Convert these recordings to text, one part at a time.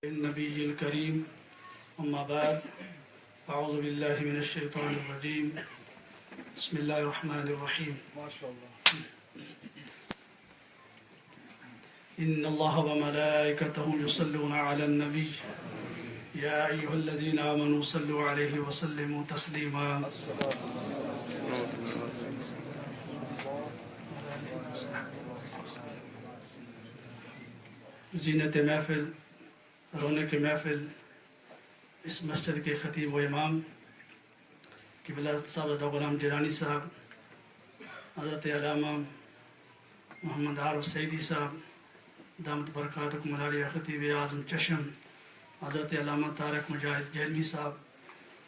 النبي الكريم أما بعد أعوذ بالله من الشيطان الرجيم بسم الله الرحمن الرحيم ما شاء الله إن الله وملائكته يصلون على النبي يا أيها الذين آمنوا صلوا عليه وسلموا تسليما زینت محفل رونق محفل اس مسجد کے خطیب و امام قبلہ صاحب غلام جیلانی صاحب، حضرت علامہ محمد عارف سعیدی صاحب دامت برکاتکم العالیہ، خطیب اعظم چشم حضرت علامہ طارق مجاہد جیلوی صاحب،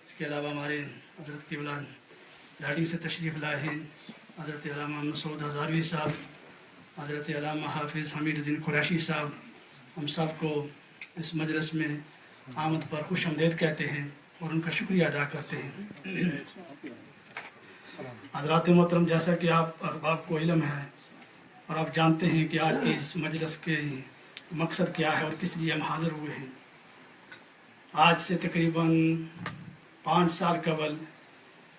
اس کے علاوہ ہمارے حضرت قبلہ لاڈی سے تشریف لائے ہیں حضرت علامہ مسعود ہزاروی صاحب، حضرت علامہ حافظ حمید الدین قریشی صاحب، ہم سب کو اس مجلس میں آمد پر خوش آمدید کہتے ہیں اور ان کا شکریہ ادا کرتے ہیں۔ حضرات محترم، جیسا کہ آپ کو علم ہے اور آپ جانتے ہیں کہ آج کی اس مجلس کے مقصد کیا ہے اور کس لیے ہم حاضر ہوئے ہیں۔ آج سے تقریباً 5 سال قبل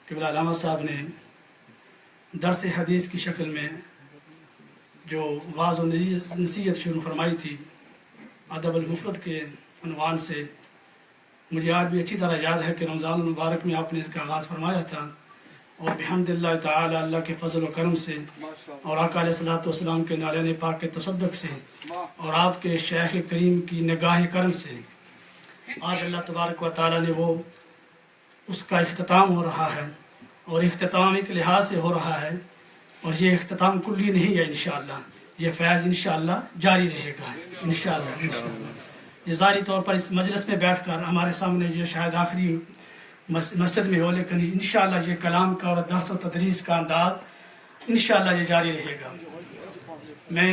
قبلہ علامہ صاحب نے درس حدیث کی شکل میں جو واعظ و نصیحت شروع فرمائی تھی ادب المفرد کے عنوان سے، مجھے آج بھی اچھی طرح یاد ہے کہ رمضان المبارک میں آپ نے اس کا آغاز فرمایا تھا، اور بحمد اللہ تعالی، اللہ کے فضل و کرم سے اور آقا علیہ الصلوۃ والسلام کے نالین پاک کے تصدق سے اور آپ کے شیخ کریم کی نگاہ کرم سے آج اللہ تبارک و تعالی نے وہ اس کا اختتام ہو رہا ہے، اور اختتام ایک لحاظ سے ہو رہا ہے، اور یہ اختتام کلی نہیں ہے، انشاءاللہ یہ فیض انشاءاللہ جاری رہے گا انشاءاللہ۔ یہ ظاہری طور پر اس مجلس میں بیٹھ کر ہمارے سامنے یہ شاید آخری مسجد میں ہو، لیکن انشاءاللہ یہ کلام کا اور درس و تدریس کا انداز انشاءاللہ یہ جاری رہے گا۔ میں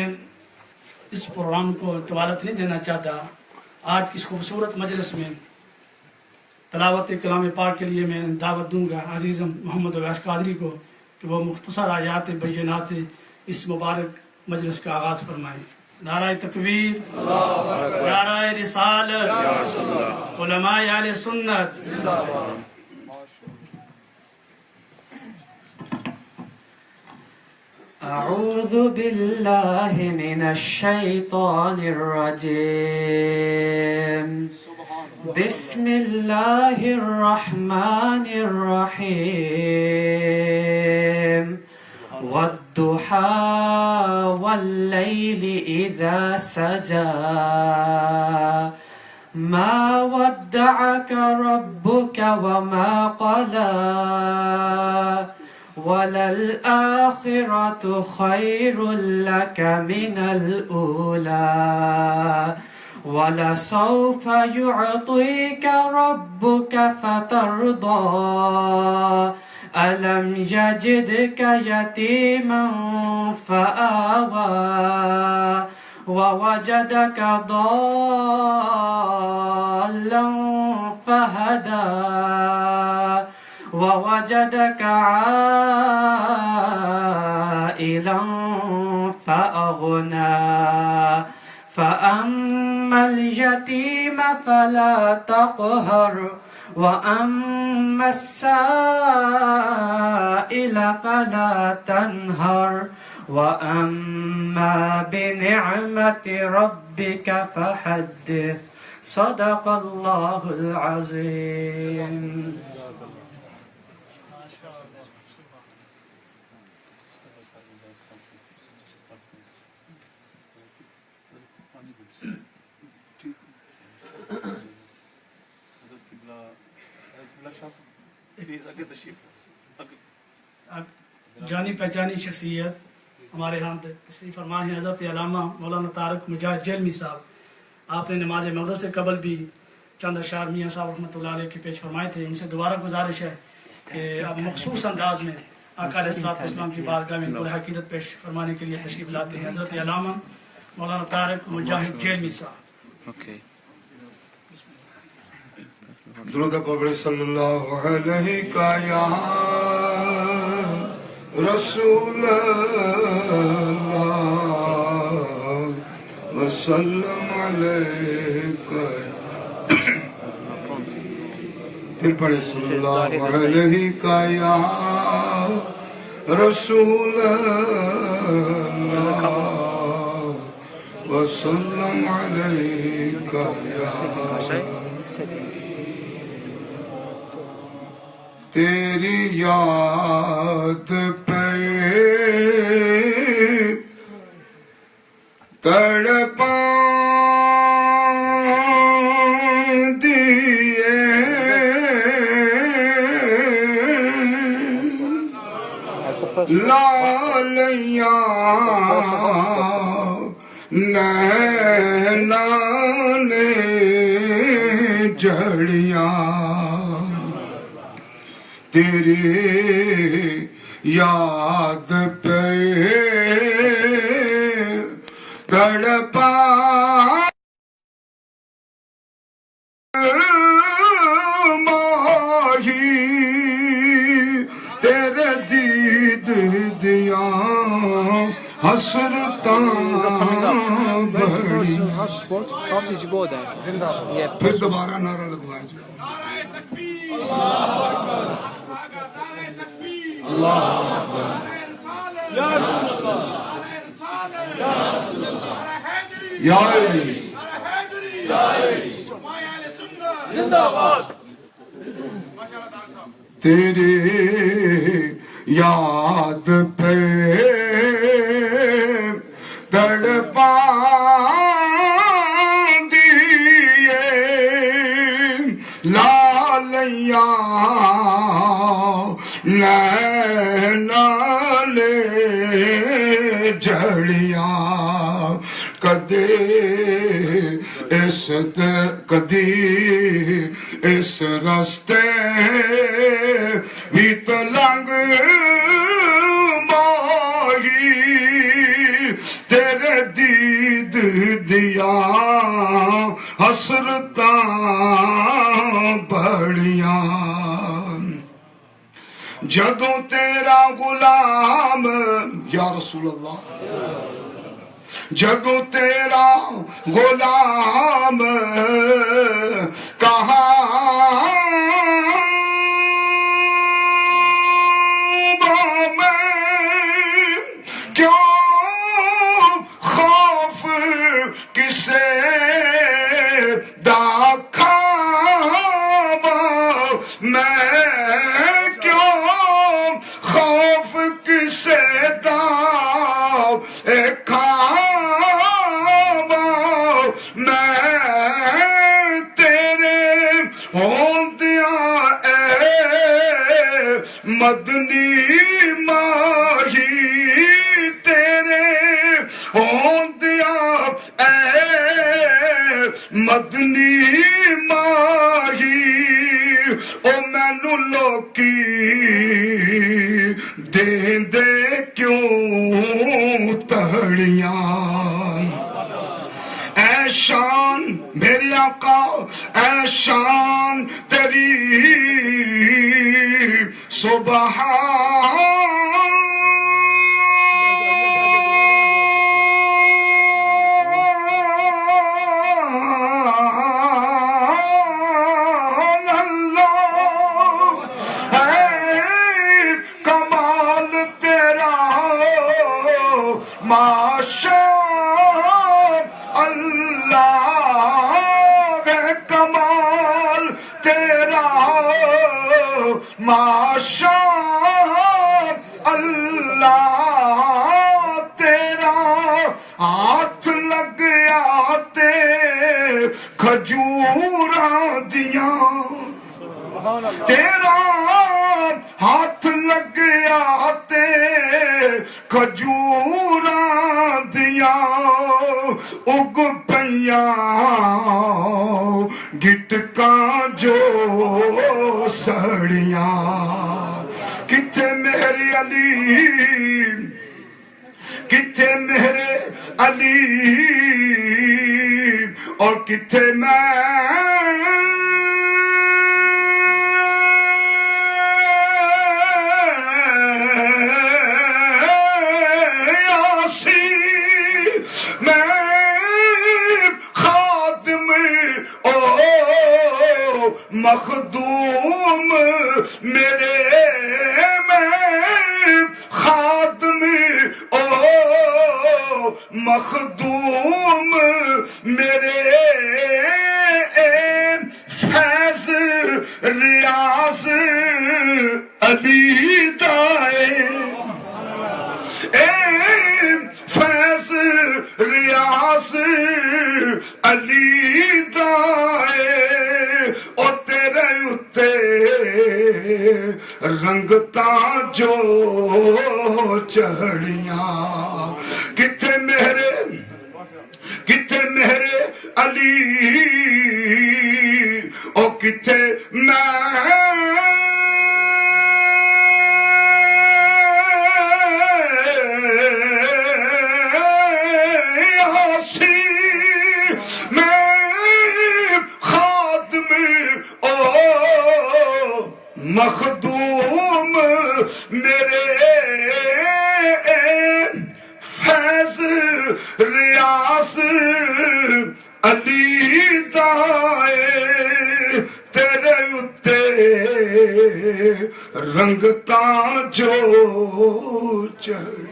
اس پروگرام کو طوالت نہیں دینا چاہتا۔ آج کی اس خوبصورت مجلس میں تلاوت کلام پاک کے لیے میں دعوت دوں گا عزیزم محمد اویس قادری کو کہ وہ مختصر آیات بینات سے اس مبارک مجلس کا آغاز فرمائیں۔ نعرہ تکبیر، نعرہ رسالت، علماء اہل سنت۔ اعوذ باللہ من الشیطان الرجیم، بسم اللہ الرحمن الرحیم، والضحى والليل إذا سجى ما ودعك ربك وما قلى وللآخرة خير لك من الأولى ولسوف يعطيك ربك فترضى ألم يجدك يتيما فآوى ووجدك ضالا فهدى ووجدك عائلا فأغنى فأما اليتيم فلا تقهر وأما السائل فلا تنهر وأما بنعمة ربك فحدث صدق الله العظيم۔ جانی پہچانی شخصیت ہمارے ہاں تشریف فرما ہیں حضرت علامہ مولانا طارق مجاہد جیلوی صاحب۔ آپ نے نماز مغرب سے قبل بھی چند اشعار میاں صاحب رحمۃ اللہ علیہ کے پیش فرمائے تھے، ان سے دوبارہ گزارش ہے کہ اب مخصوص انداز میں آقا علیہ الصلوۃ والسلام کی بارگاہ میں قول حقیقت پیش فرمانے کے لیے تشریف لاتے ہیں حضرت علامہ مولانا طارق مجاہد جیلوی صاحب۔ درود پڑھ صلی اللہ علیہ کا یا رسول اللہ وسلم علیکہ پھر پڑھے صلی اللہ علیہ کا یا رسول اللہ وسلم علیہ کا یا تیری یاد پہ تڑپا دیے لالیاں نینا نے جھڑیاں تیری یاد پہ تڑپا ماہی تیرے دید دیا حسرتاں بڑی پھر دوبارہ نعرہ لگوائیں جی اللہ یا علی زندہ باد تیرے یاد پہ تڑپا دیے لالیاں نینا نے جھڑیاں کدی اس راستے بھی تو لنگ ماہی تیرے دید دیا حسرتاں بڑیاں جدوں تیرا غلام یا رسول اللہ جدوں تیرا غلام کہاں میں کیوں خوف کسے داکھا میں کیوں خوف کسے مدنی ماہی تیرے ہوندیا اے مدنی ماہی او مینو لوکی دے کیوں تڑیاں اے شان میرے آقا اے شان تیری سبحان اللہ اے کمال تیرا ماشاء اللہ ہے کمال تیرا ماشاء اللہ تیرا ہاتھ لگ آتے کھجوراں دیاں تیرا ہاتھ لگ آتے کھجوراں دیاں اگ پیاں گٹکاں جو سڑیاں کتھے میرے علی کتھے میرے علی اور کتھے میں مخدوم میرے میں خادم او مخدوم میرے فیض ریاض علی دائے فیض ریاض علی دائے او تیرے اتے رنگتا جو چڑھیاں کتھے میرے علی او کتھے مخدوم میرے فیض ریاض علی دائے تیرے اتے رنگتا جو چڑھا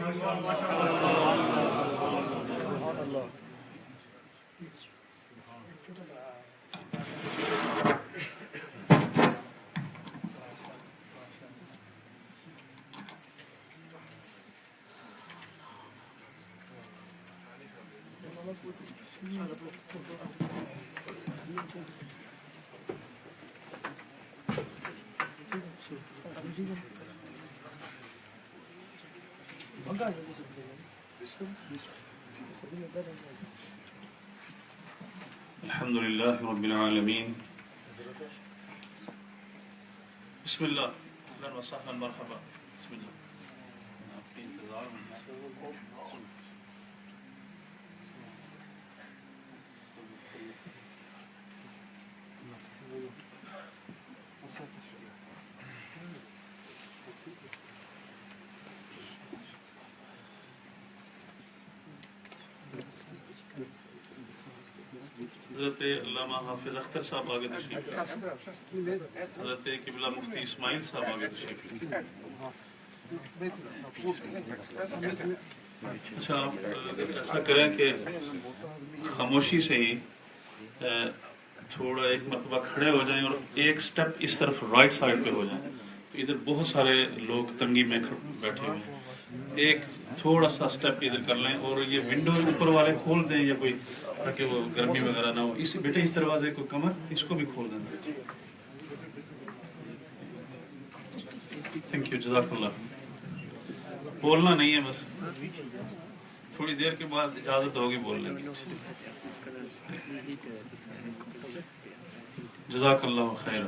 الحمد لله رب العالمين. بسم الله. اهلا وسهلا مرحبا. بسم الله. في انتظار حضرت علامہ حافظ اختر صاحب آگے تشریف لائیں. حضرت قبلہ مفتی اسماعیل صاحب آگے تشریف لائیں. اچھا آپ ایسا کریں کہ خاموشی سے ہی تھوڑا ایک مرتبہ کھڑے ہو جائیں اور ایک سٹیپ اس طرف رائٹ سائڈ پہ ہو جائیں. ادھر بہت سارے لوگ تنگی میں بیٹھے ہوئے ہیں. ایک تھوڑا سا سٹیپ ادھر کر لیں اور یہ ونڈو اوپر والے کھول دیں یا کوئی تاکہ وہ گرمی وغیرہ نہ ہو. اس بیٹے اس دروازے کو کمر اس کو بھی کھول دیں. Thank you. جزاک اللہ. بولنا نہیں ہے بس تھوڑی دیر کے بعد اجازت ہوگی بولنے کی. جزاک اللہ خیر.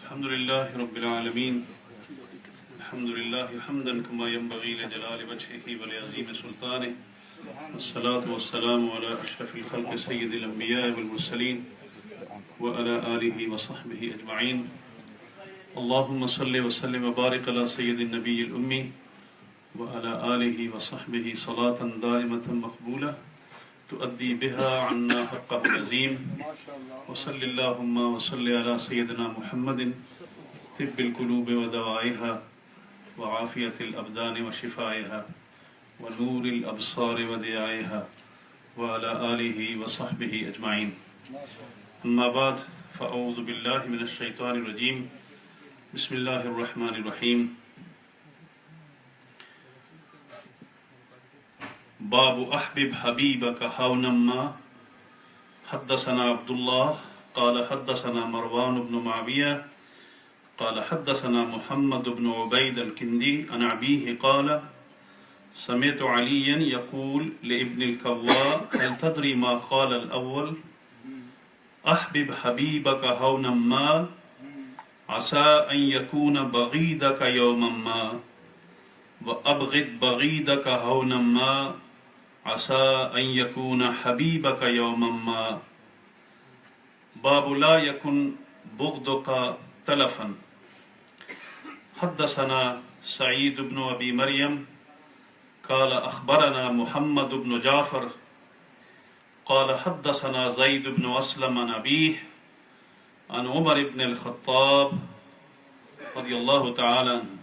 الحمد لله رب العالمين. الحمد لله حمدا كما ينبغي لجلال وجهه ولعظيم سلطانه. والصلاة والسلام على أشرف الخلق سيد الأنبياء والمرسلين وعلى آله وصحبه أجمعين. اللهم صل وسلم وبارك على سيد النبي الأمي وعلى آله وصحبه صلاة دائمة مقبولة تؤدي بها عنا حقه العظيم. وصل اللهم وصل على سيدنا محمد طب القلوب ودوائها وعافية الأبدان وشفائها ونور الأبصار وديائها وعلى آله وصحبه أجمعين. أما بعد فأعوذ بالله من الشيطان الرجيم. بسم الله الرحمن الرحيم. باب احبب حبیبک ہونا ما. حدثنا عبد الله قال حدثنا مروان بن معاوية قال حدثنا محمد بن عبيد الكندي عن أبيه قال سمعت عليا يقول لابن الكواء هل تدري ما قال الأول احبب حبيبك هونا ما عسى أن يكون بغيضك يوما ما وأبغض بغيضك هونا ما عسى أن يكون حبيبك يوما ما. باب لا يكن بغضك تلفا. حدثنا سعيد بن أبي مريم قال أخبرنا محمد بن جعفر قال حدثنا زيد بن أسلم عن أبيه عن عمر بن الخطاب رضي الله تعالى عنه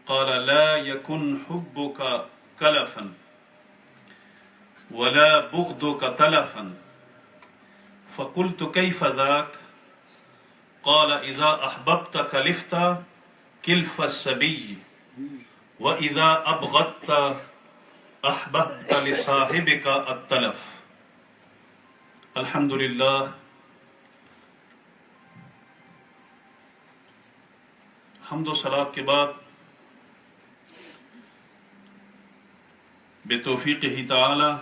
قال لا يكن حبك كلفا ولا بغضك تلفا فقلت كيف ذاك قال إذا أحببت كلفت كلف السبي وإذا أبغضت أحببت لصاحبك التلف. الحمد للہ حمد و صلات کے بعد بتوفیقہ تعالی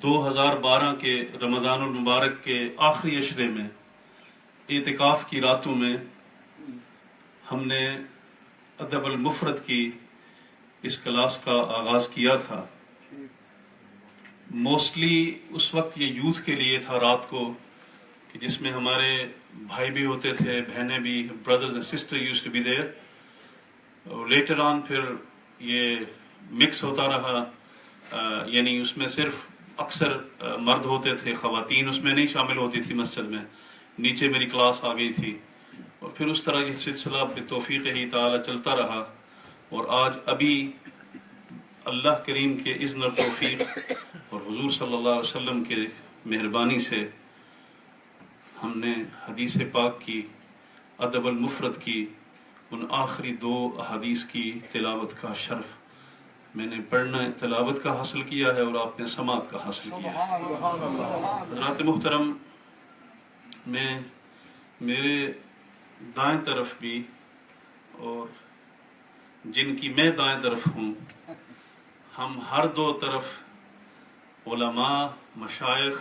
2012 کے رمضان المبارک کے آخری عشرے میں اعتکاف کی راتوں میں ہم نے ادب المفرد کی اس کلاس کا آغاز کیا تھا. موسٹلی اس وقت یہ یوتھ کے لیے تھا رات کو کہ جس میں ہمارے بھائی بھی ہوتے تھے, بہنیں بھی, brothers and sister use to be there. Later on پھر یہ مکس ہوتا رہا, یعنی اس میں صرف اکثر مرد ہوتے تھے, خواتین اس میں نہیں شامل ہوتی تھی مسجد میں. نیچے میری کلاس آ گئی تھی اور پھر اس طرح یہ سلسلہ بتوفیق ہی تعالی چلتا رہا. اور آج ابھی اللہ کریم کے اذن اور توفیق اور حضور صلی اللہ علیہ وسلم کے مہربانی سے ہم نے حدیث پاک کی, ادب المفرد کی, ان آخری 2 احادیث کی تلاوت کا شرف میں نے پڑھنا تلاوت کا حاصل کیا ہے اور آپ نے سماعت کا حاصل کیا ہے. حضرات محترم, میں میرے دائیں طرف بھی اور جن کی میں دائیں طرف ہوں, ہم ہر 2 طرف علماء, مشائخ,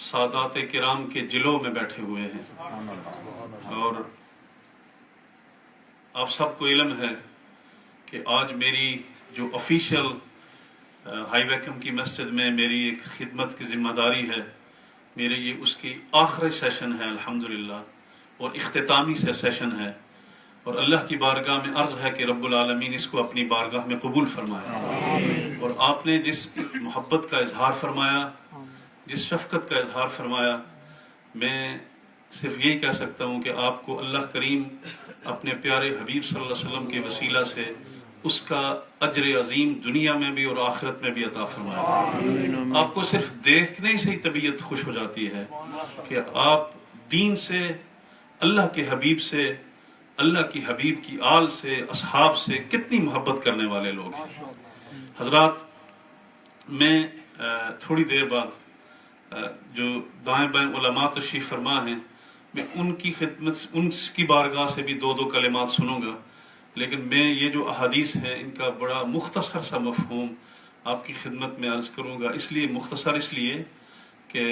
سادات کرام کے جلوں میں بیٹھے ہوئے ہیں. اور آپ سب کو علم ہے کہ آج میری جو آفیشیل ہائی ویکم کی مسجد میں میری ایک خدمت کی ذمہ داری ہے, میرے یہ اس کی آخری سیشن ہے الحمدللہ, اور اختتامی سے سیشن ہے. اور اللہ کی بارگاہ میں عرض ہے کہ رب العالمین اس کو اپنی بارگاہ میں قبول فرمائے. اور آپ نے جس محبت کا اظہار فرمایا, جس شفقت کا اظہار فرمایا, میں صرف یہی کہہ سکتا ہوں کہ آپ کو اللہ کریم اپنے پیارے حبیب صلی اللہ علیہ وسلم کے وسیلہ سے اس کا اجر عظیم دنیا میں بھی اور آخرت میں بھی عطا فرمائے. آپ کو صرف دیکھنے سے ہی طبیعت خوش ہو جاتی ہے کہ آپ دین سے, اللہ کے حبیب سے, اللہ کی حبیب کی آل سے, اصحاب سے کتنی محبت کرنے والے لوگ ہیں. حضرات, میں تھوڑی دیر بعد جو دائیں بائیں علماء تشریف فرما ہیں, میں ان کی خدمت, ان کی بارگاہ سے بھی 2 کلمات سنوں گا. لیکن میں یہ جو احادیث ہیں ان کا بڑا مختصر سا مفہوم آپ کی خدمت میں عرض کروں گا. اس لیے مختصر اس لیے کہ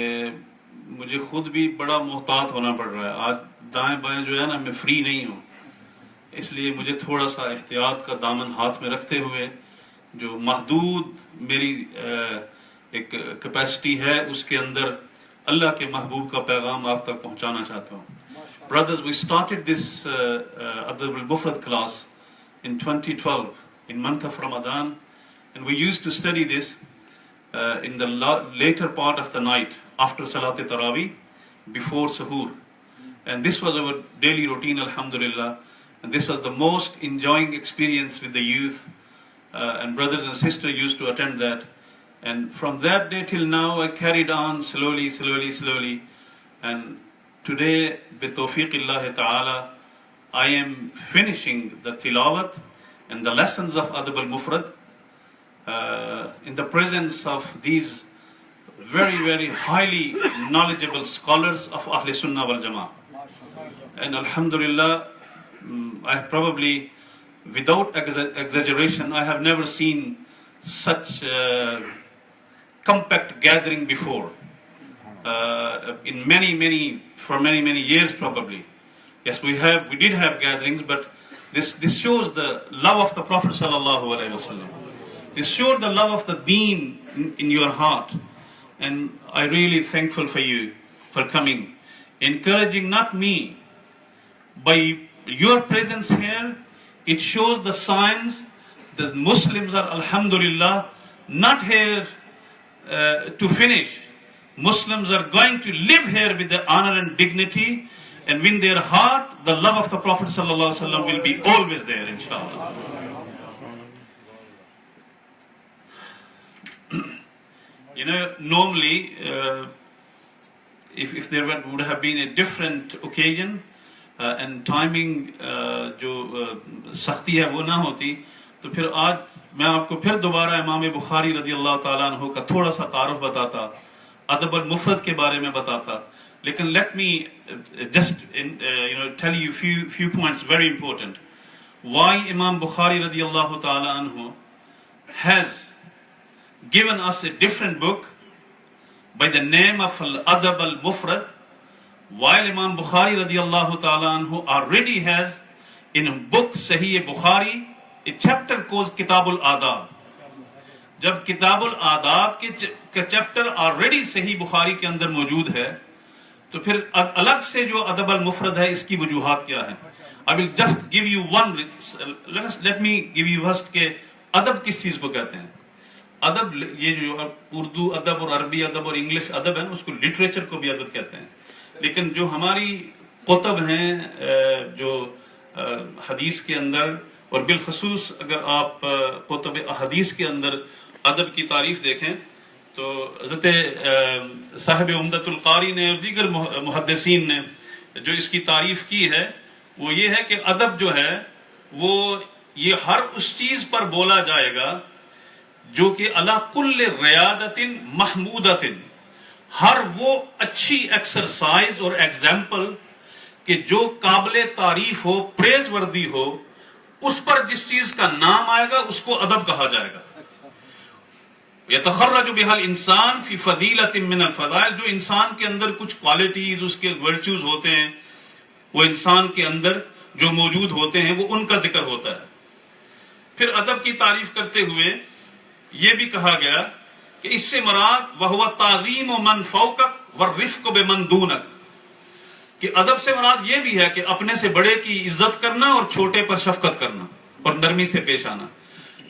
مجھے خود بھی بڑا محتاط ہونا پڑ رہا ہے. آج دائیں بائیں جو ہے نا, میں فری نہیں ہوں, اس لیے مجھے تھوڑا سا احتیاط کا دامن ہاتھ میں رکھتے ہوئے جو محدود میری ایک کیپیسٹی ہے اس کے اندر اللہ کے محبوب کا پیغام آپ تک پہنچانا چاہتا ہوں. Brothers, we started this Adab al-Mufrad class in 2012 in month of Ramadan, and we used to study this in the later part of the night after Salat Tarawih, before Suhoor. And this was our daily routine, alhamdulillah. And this was the most enjoying experience with the youth, and brothers and sisters used to attend that. And from that day till now, I carried on slowly. And today, bi tawfiqillah ta'ala, I am finishing the tilawat and the lessons of Adab al-Mufrad in the presence of these very, very highly knowledgeable scholars of Ahl Sunnah wal Jama'ah. And alhamdulillah, I have probably, without exaggeration, I have never seen such compact gathering before. In for many years probably. Yes, we did have gatherings, but this shows the love of the Prophet sallallahu alaihi wasallam. This shows the love of the deen in your heart. And I'm really thankful for you for coming, encouraging not me, by your presence here, it shows the signs that Muslims are, alhamdulillah, not here to finish. Muslims are going to live here with the honor and dignity, and in their heart, the love of the Prophet ﷺ will be always there, inshallah. You know, normally, if there would have been a different occasion and timing, جو سختی ہے وہ نہ ہوتی, تو پھر آج میں آپ کو پھر دوبارہ امام بخاری رضی اللہ تعالیٰ عنہ کا تھوڑا سا تعارف بتاتا, ادب المفرد کے بارے میں بتاتا. لیکن let me just tell you few points very important. Why Imam Bukhari رضی اللہ تعالیٰ عنہ has given us a different book by the name of Al-Adab al-Mufrad, while Imam Bukhari radiallahu ta'ala anhu already has in a book Sahih Bukhari a chapter called Kitab al-Adab. جب کتاب الآداب کے chapter already صحیح بخاری کے اندر موجود ہے, تو پھر الگ سے جو ادب المفرد ہے اس کی وجوہات کیا ہے؟ I will just give you one, let me give you first کہ ادب کس چیز کو کہتے ہیں. ادب, یہ جو اردو ادب اور عربی ادب اور انگلش ادب ہے نا, اس کو لٹریچر کو بھی ادب کہتے ہیں. لیکن جو ہماری کتب ہیں جو حدیث کے اندر, اور بالخصوص اگر آپ کتب احادیث کے اندر ادب کی تعریف دیکھیں, تو حضرت صاحب عمدۃ القاری نے اور دیگر محدثین نے جو اس کی تعریف کی ہے وہ یہ ہے کہ ادب جو ہے وہ یہ ہر اس چیز پر بولا جائے گا جو کہ علی کل ریادت محمودۃ, ہر وہ اچھی ایکسرسائز اور ایگزامپل کہ جو قابل تعریف ہو, پریز وردی ہو, اس پر جس چیز کا نام آئے گا اس کو ادب کہا جائے گا. یتخرج بها الانسان فی فضیلۃ من الفضائل, جو انسان کے اندر کچھ کوالٹیز, اس کے ورچوز ہوتے ہیں, وہ انسان کے اندر جو موجود ہوتے ہیں وہ ان کا ذکر ہوتا ہے. پھر ادب کی تعریف کرتے ہوئے یہ بھی کہا گیا کہ اس سے مراد وہو تعظیم من فوقک والرفق بمن دونک, کہ ادب سے مراد یہ بھی ہے کہ اپنے سے بڑے کی عزت کرنا اور چھوٹے پر شفقت کرنا اور نرمی سے پیش آنا.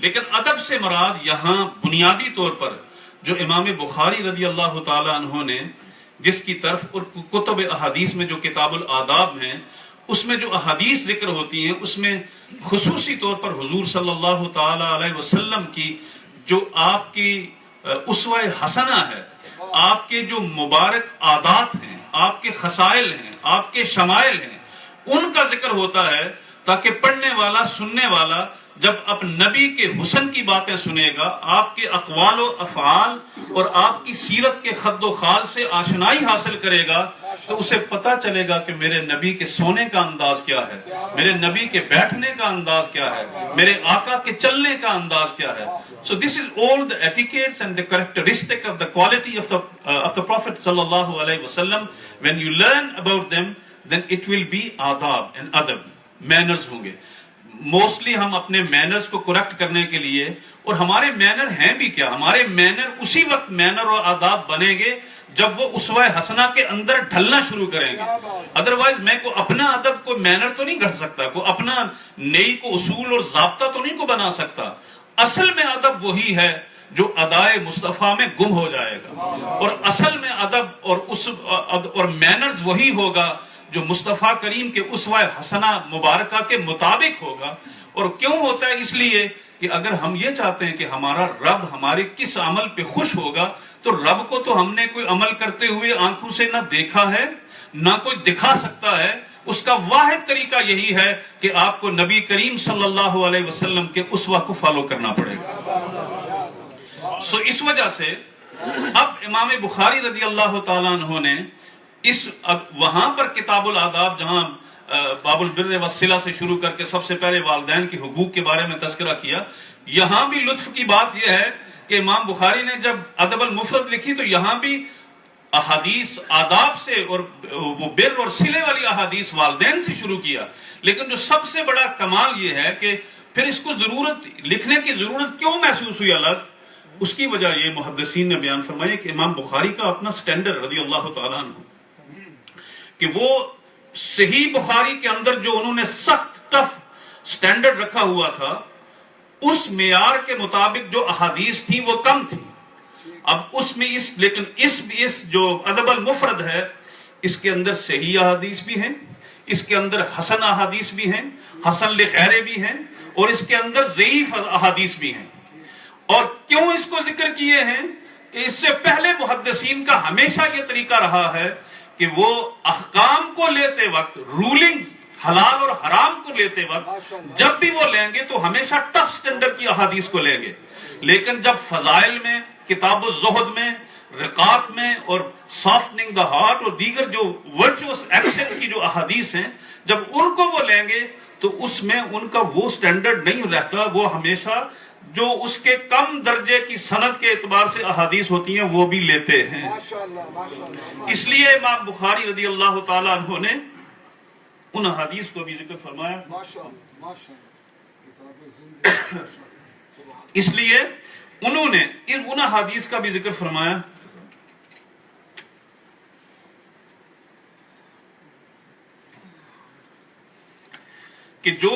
لیکن ادب سے مراد یہاں بنیادی طور پر جو امام بخاری رضی اللہ تعالی عنہ نے جس کی طرف, اور کتب احادیث میں جو کتاب الآداب ہیں اس میں جو احادیث ذکر ہوتی ہیں اس میں خصوصی طور پر حضور صلی اللہ تعالی علیہ وسلم کی جو آپ کی اسوہ حسنہ ہے, آپ کے جو مبارک عادات ہیں, آپ کے خصائل ہیں, آپ کے شمائل ہیں, ان کا ذکر ہوتا ہے, تاکہ پڑھنے والا, سننے والا جب اب نبی کے حسن کی باتیں سنے گا, آپ کے اقوال و افعال اور آپ کی سیرت کے خد و خال سے آشنائی حاصل کرے گا, تو اسے پتا چلے گا کہ میرے نبی کے سونے کا انداز کیا ہے, میرے نبی کے بیٹھنے کا انداز کیا ہے, میرے آقا کے چلنے کا انداز کیا ہے. So this is all the etiquettes and the characteristic of the quality of the Prophet sallallahu alaihi wasallam. When you learn about them, then it will be adab and adab, manners ہوں گے. Mostly ہم اپنے manners کو correct کرنے کے لیے, اور ہمارے مینر ہیں بھی کیا, ہمارے مینر اسی وقت مینر اور آداب بنیں گے جب وہ اسوہ حسنہ کے اندر ڈھلنا شروع کریں گے. ادروائز میں کو اپنا ادب کو مینر تو نہیں گھڑ سکتا, کو اپنا نئی کو اصول اور ضابطہ تو نہیں کو بنا سکتا. اصل میں ادب وہی ہے جو ادائے مصطفیٰ میں گم ہو جائے گا, اور اصل میں ادب اور مینرز وہی ہوگا جو مصطفیٰ کریم کے اسوہ حسنہ مبارکہ کے مطابق ہوگا. اور کیوں ہوتا ہے؟ اس لیے کہ اگر ہم یہ چاہتے ہیں کہ ہمارا رب ہمارے کس عمل پہ خوش ہوگا, تو رب کو تو ہم نے کوئی عمل کرتے ہوئے آنکھوں سے نہ دیکھا ہے نہ کوئی دکھا سکتا ہے. اس کا واحد طریقہ یہی ہے کہ آپ کو نبی کریم صلی اللہ علیہ وسلم کے اسوہ کو فالو کرنا پڑے گا. سو اس وجہ سے اب امام بخاری رضی اللہ تعالیٰ عنہ نے اس وہاں پر کتاب الآداب, جہاں باب البر والصلہ سے شروع کر کے سب سے پہلے والدین کے حقوق کے بارے میں تذکرہ کیا, یہاں بھی لطف کی بات یہ ہے کہ امام بخاری نے جب ادب المفرد لکھی تو یہاں بھی احادیث آداب سے اور وہ بر اور صلے والی احادیث والدین سے شروع کیا. لیکن جو سب سے بڑا کمال یہ ہے کہ پھر اس کو لکھنے کی ضرورت کیوں محسوس ہوئی الگ, اس کی وجہ یہ محدثین نے بیان فرمائی کہ امام بخاری کا اپنا سٹینڈرڈ رضی اللہ تعالیٰ عنہ کہ وہ صحیح بخاری کے اندر جو انہوں نے سخت ٹف سٹینڈرڈ رکھا ہوا تھا، اس معیار کے مطابق جو احادیث تھی وہ کم تھی. اب اس میں لیکن اس جو ادب المفرد ہے، اس کے اندر صحیح احادیث بھی ہیں، اس کے اندر حسن احادیث بھی ہیں، حسن لغیرہ بھی ہیں، اور اس کے اندر ضعیف احادیث بھی ہیں. اور کیوں اس کو ذکر کیے ہیں کہ اس سے پہلے محدثین کا ہمیشہ یہ طریقہ رہا ہے کہ وہ احکام کو لیتے وقت، رولنگ حلال اور حرام کو لیتے وقت جب بھی وہ لیں گے تو ہمیشہ ٹف سٹینڈرڈ کی احادیث کو لیں گے. لیکن جب فضائل میں، کتاب الزہد میں، رقاق میں اور سافٹننگ دا ہارٹ اور دیگر جو ورچوس ایکشن کی جو احادیث ہیں، جب ان کو وہ لیں گے تو اس میں ان کا وہ سٹینڈرڈ نہیں رہتا. وہ ہمیشہ جو اس کے کم درجے کی سند کے اعتبار سے احادیث ہوتی ہیں وہ بھی لیتے ہیں. اس لیے امام بخاری رضی اللہ تعالیٰ عنہ نے ان احادیث کو بھی ذکر فرمایا. اس لیے انہوں نے ان احادیث کا بھی ذکر فرمایا کہ جو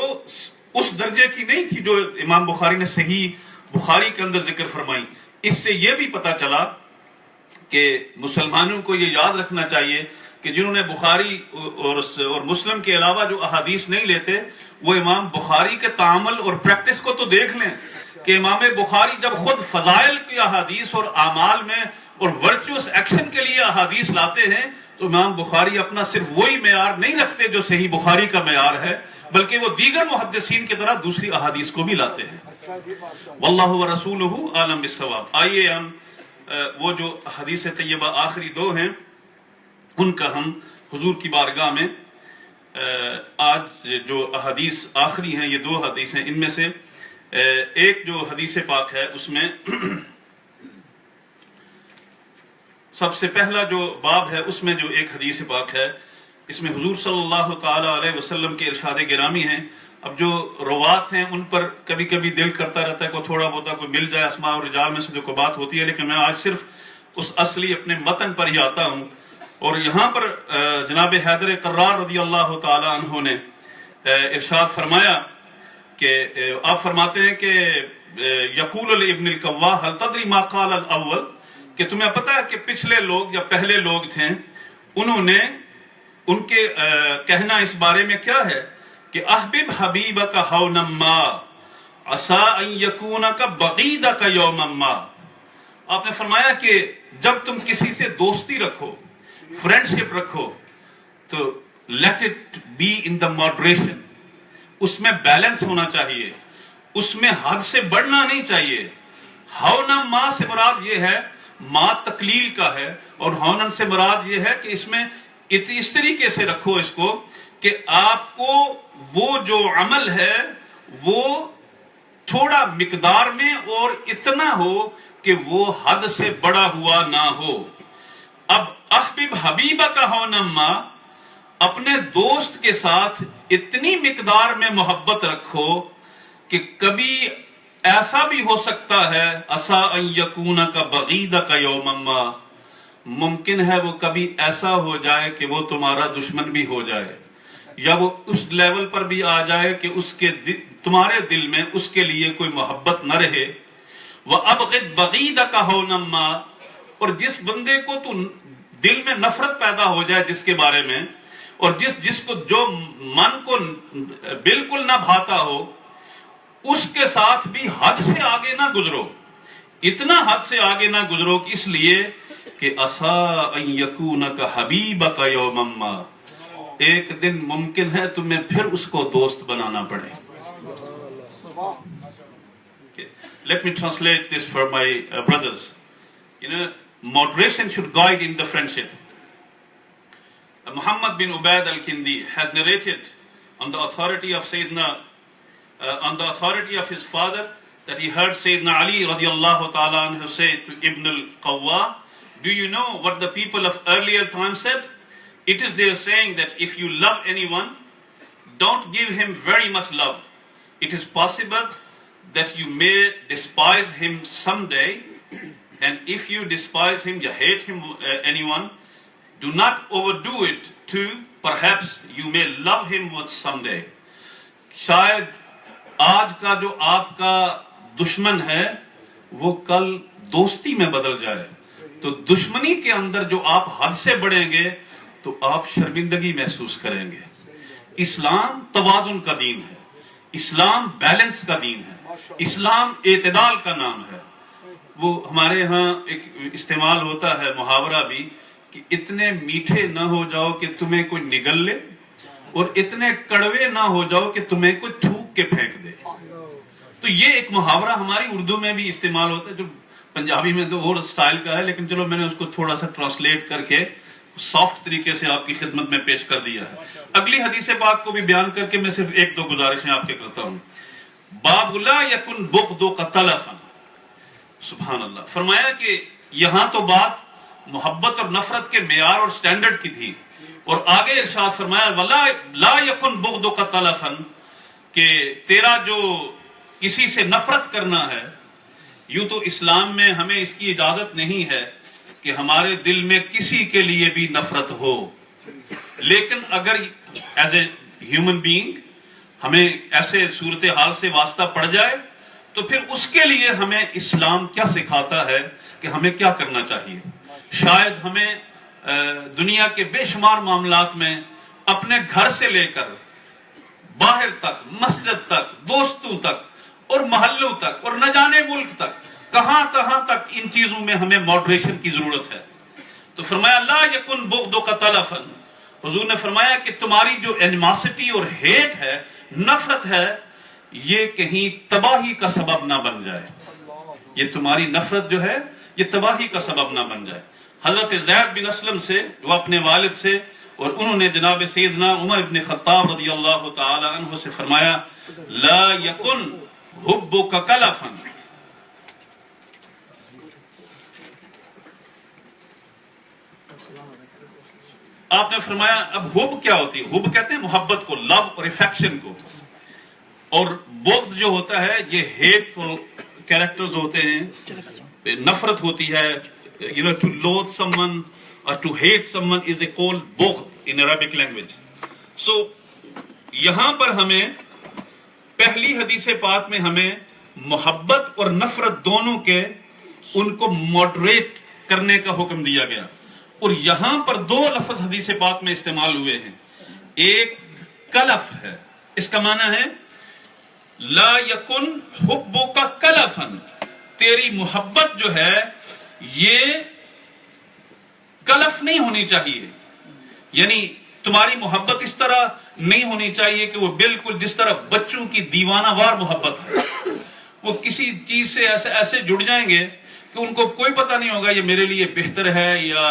اس درجے کی نہیں تھی جو امام بخاری نے صحیح بخاری کے اندر ذکر فرمائی. اس سے یہ بھی پتا چلا کہ مسلمانوں کو یہ یاد رکھنا چاہیے کہ جنہوں نے بخاری اور مسلم کے علاوہ جو احادیث نہیں لیتے، وہ امام بخاری کے تعامل اور پریکٹس کو تو دیکھ لیں کہ امام بخاری جب خود فضائل کی احادیث اور اعمال میں اور ورچوس ایکشن کے لیے احادیث لاتے ہیں تو امام بخاری اپنا صرف وہی معیار نہیں رکھتے جو صحیح بخاری کا معیار ہے، بلکہ وہ دیگر محدثین کی طرح دوسری احادیث کو بھی لاتے ہیں. واللہ ورسولہ عالم بالصواب. آئیے ہم وہ جو حدیث طیبہ آخری دو ہیں ان کا ہم حضور کی بارگاہ میں آج جو احادیث آخری ہیں، یہ دو حدیث ہیں، ان میں سے ایک جو حدیث پاک ہے اس میں سب سے پہلا جو باب ہے اس میں جو ایک حدیث پاک ہے، اس میں حضور صلی اللہ تعالی علیہ وسلم کے ارشاد گرامی ہیں. اب جو روات ہیں ان پر کبھی کبھی دل کرتا رہتا ہے کوئی تھوڑا بہت کوئی مل جائے اسماء اور رجال میں سے جو کوئی بات ہوتی ہے، لیکن میں آج صرف اس اصلی اپنے متن پر ہی آتا ہوں. اور یہاں پر جناب حیدر قرار رضی اللہ تعالی عنہ نے ارشاد فرمایا کہ آپ فرماتے ہیں کہ یقول لابن القوا هل تدری ما قال الاول، کہ تمہیں پتہ ہے کہ پچھلے لوگ یا پہلے لوگ تھے، انہوں نے ان کے کہنا اس بارے میں کیا ہے کہ احبب حبیبک ہونا ما عسى ان یکونک بغیضک یوما ما. آپ نے فرمایا کہ جب تم کسی سے دوستی رکھو، فرینڈشپ رکھو، تو let it be in the moderation. اس میں بیلنس ہونا چاہیے، اس میں حد سے بڑھنا نہیں چاہیے. ہونا ما سے مراد یہ ہے، ما تقلیل کا ہے، اور ہونن سے مراد یہ ہے کہ اس میں اس طریقے سے رکھو اس کو کہ آپ کو وہ جو عمل ہے وہ تھوڑا مقدار میں اور اتنا ہو کہ وہ حد سے بڑا ہوا نہ ہو. اب احبب حبیبہ کا ہونا ما، اپنے دوست کے ساتھ اتنی مقدار میں محبت رکھو کہ کبھی ایسا بھی ہو سکتا ہے عسى ان یکونک بغیضک یوما ما، ممکن ہے وہ کبھی ایسا ہو جائے کہ وہ تمہارا دشمن بھی ہو جائے، یا وہ اس لیول پر بھی آ جائے کہ اس کے تمہارے دل میں اس کے لیے کوئی محبت نہ رہے. وَأَبْغِضْ بَغِيضَكَ هَوْنًا مَا، اور جس بندے کو تو دل میں نفرت پیدا ہو جائے جس کے بارے میں، اور جس کو جو من کو بالکل نہ بھاتا ہو، اس کے ساتھ بھی حد سے آگے نہ گزرو. اتنا حد سے آگے نہ گزرو اس لیے کہ عَسَىٰ أَن يَكُونَكَ حَبِيبَكَ يَوْمًا مَا، ایک دن ممکن ہے تمہیں پھر اس کو دوست بنانا پڑے. Let me translate this for my brothers. Moderation should guide in the friendship. Muhammad bin Ubaid al-Kindi has narrated on the authority of Sayyidina, on the authority of his father, that he heard Sayyidina Ali radiallahu ta'ala anhu say to Ibn al-Qawwa, do you know what the people of earlier times said? It is their saying that if you love anyone, don't give him very much love. It is possible that you may despise him someday, and if you despise him, you hate him, anyone, do not overdo it too, perhaps you may love him someday. شاید آج کا جو آپ کا دشمن ہے وہ کل دوستی میں بدل جائے. تو دشمنی کے اندر جو آپ حد سے بڑھیں گے تو آپ شرمندگی محسوس کریں گے. اسلام توازن کا دین ہے, اسلام بیلنس کا دین ہے, اسلام اعتدال کا نام ہے. وہ ہمارے ہاں ایک استعمال ہوتا ہے محاورہ بھی کہ اتنے میٹھے نہ ہو جاؤ کہ تمہیں کوئی نگل لے, اور اتنے کڑوے نہ ہو جاؤ کہ تمہیں کوئی تھوک کے پھینک دے. تو یہ ایک محاورہ ہماری اردو میں بھی استعمال ہوتا ہے, جو پنجابی میں تو اور سٹائل کا ہے, لیکن چلو میں نے اس کو تھوڑا سا ٹرانسلیٹ کر کے سافٹ طریقے سے آپ کی خدمت میں پیش کر دیا ہے. اگلی حدیث پاک کو بھی بیان کر کے میں صرف ایک دو گزارشیں آپ کے کرتا ہوں. باب لا یکن بغض قتلفا. سبحان اللہ. فرمایا کہ یہاں تو بات محبت اور نفرت کے معیار اور سٹینڈرڈ کی تھی, اور آگے ارشاد فرمایا ولا لا یکن بغض قتلفا, کہ تیرا جو کسی سے نفرت کرنا ہے. یوں تو اسلام میں ہمیں اس کی اجازت نہیں ہے کہ ہمارے دل میں کسی کے لیے بھی نفرت ہو, لیکن اگر ایز اے ہیومن بینگ ہمیں ایسے صورتحال سے واسطہ پڑ جائے تو پھر اس کے لیے ہمیں اسلام کیا سکھاتا ہے کہ ہمیں کیا کرنا چاہیے. شاید ہمیں دنیا کے بے شمار معاملات میں اپنے گھر سے لے کر باہر تک, مسجد تک, دوستوں تک اور محلوں تک اور نہ جانے ملک تک, کہاں تک ان چیزوں میں ہمیں ماڈریشن کی ضرورت ہے. تو فرمایا لا یکن بغض قتلفا. حضور نے فرمایا کہ تمہاری جو اینیماسٹی اور ہیٹ ہے, نفرت ہے, یہ کہیں تباہی کا سبب نہ بن جائے. یہ تمہاری نفرت جو ہے یہ تباہی کا سبب نہ بن جائے. حضرت زید بن اسلم سے, وہ اپنے والد سے, اور انہوں نے جناب سیدنا عمر بن خطاب رضی اللہ تعالی عنہ سے فرمایا لا یکن حبک کلفا. آپ نے فرمایا اب حب کیا ہوتی ہے؟ حب کہتے ہیں محبت کو, لو اور افیکشن کو, اور بغض جو ہوتا ہے یہ ہیٹ فل کیریکٹرز ہوتے ہیں, نفرت ہوتی ہے. to loathe someone or to hate someone is called بغض in Arabic language. So یہاں پر ہمیں پہلی حدیث پاک میں ہمیں محبت اور نفرت دونوں کے ان کو ماڈریٹ کرنے کا حکم دیا گیا, اور یہاں پر دو لفظ حدیث پاک میں استعمال ہوئے ہیں. ایک کلف ہے, اس کا معنی ہے لا یکن حبک کلفا, تیری محبت جو ہے یہ کلف نہیں ہونی چاہیے. یعنی تمہاری محبت اس طرح نہیں ہونی چاہیے کہ وہ بالکل جس طرح بچوں کی دیوانہ وار محبت ہے, وہ کسی چیز سے ایسے جڑ جائیں گے کہ ان کو کوئی پتہ نہیں ہوگا یہ میرے لیے بہتر ہے یا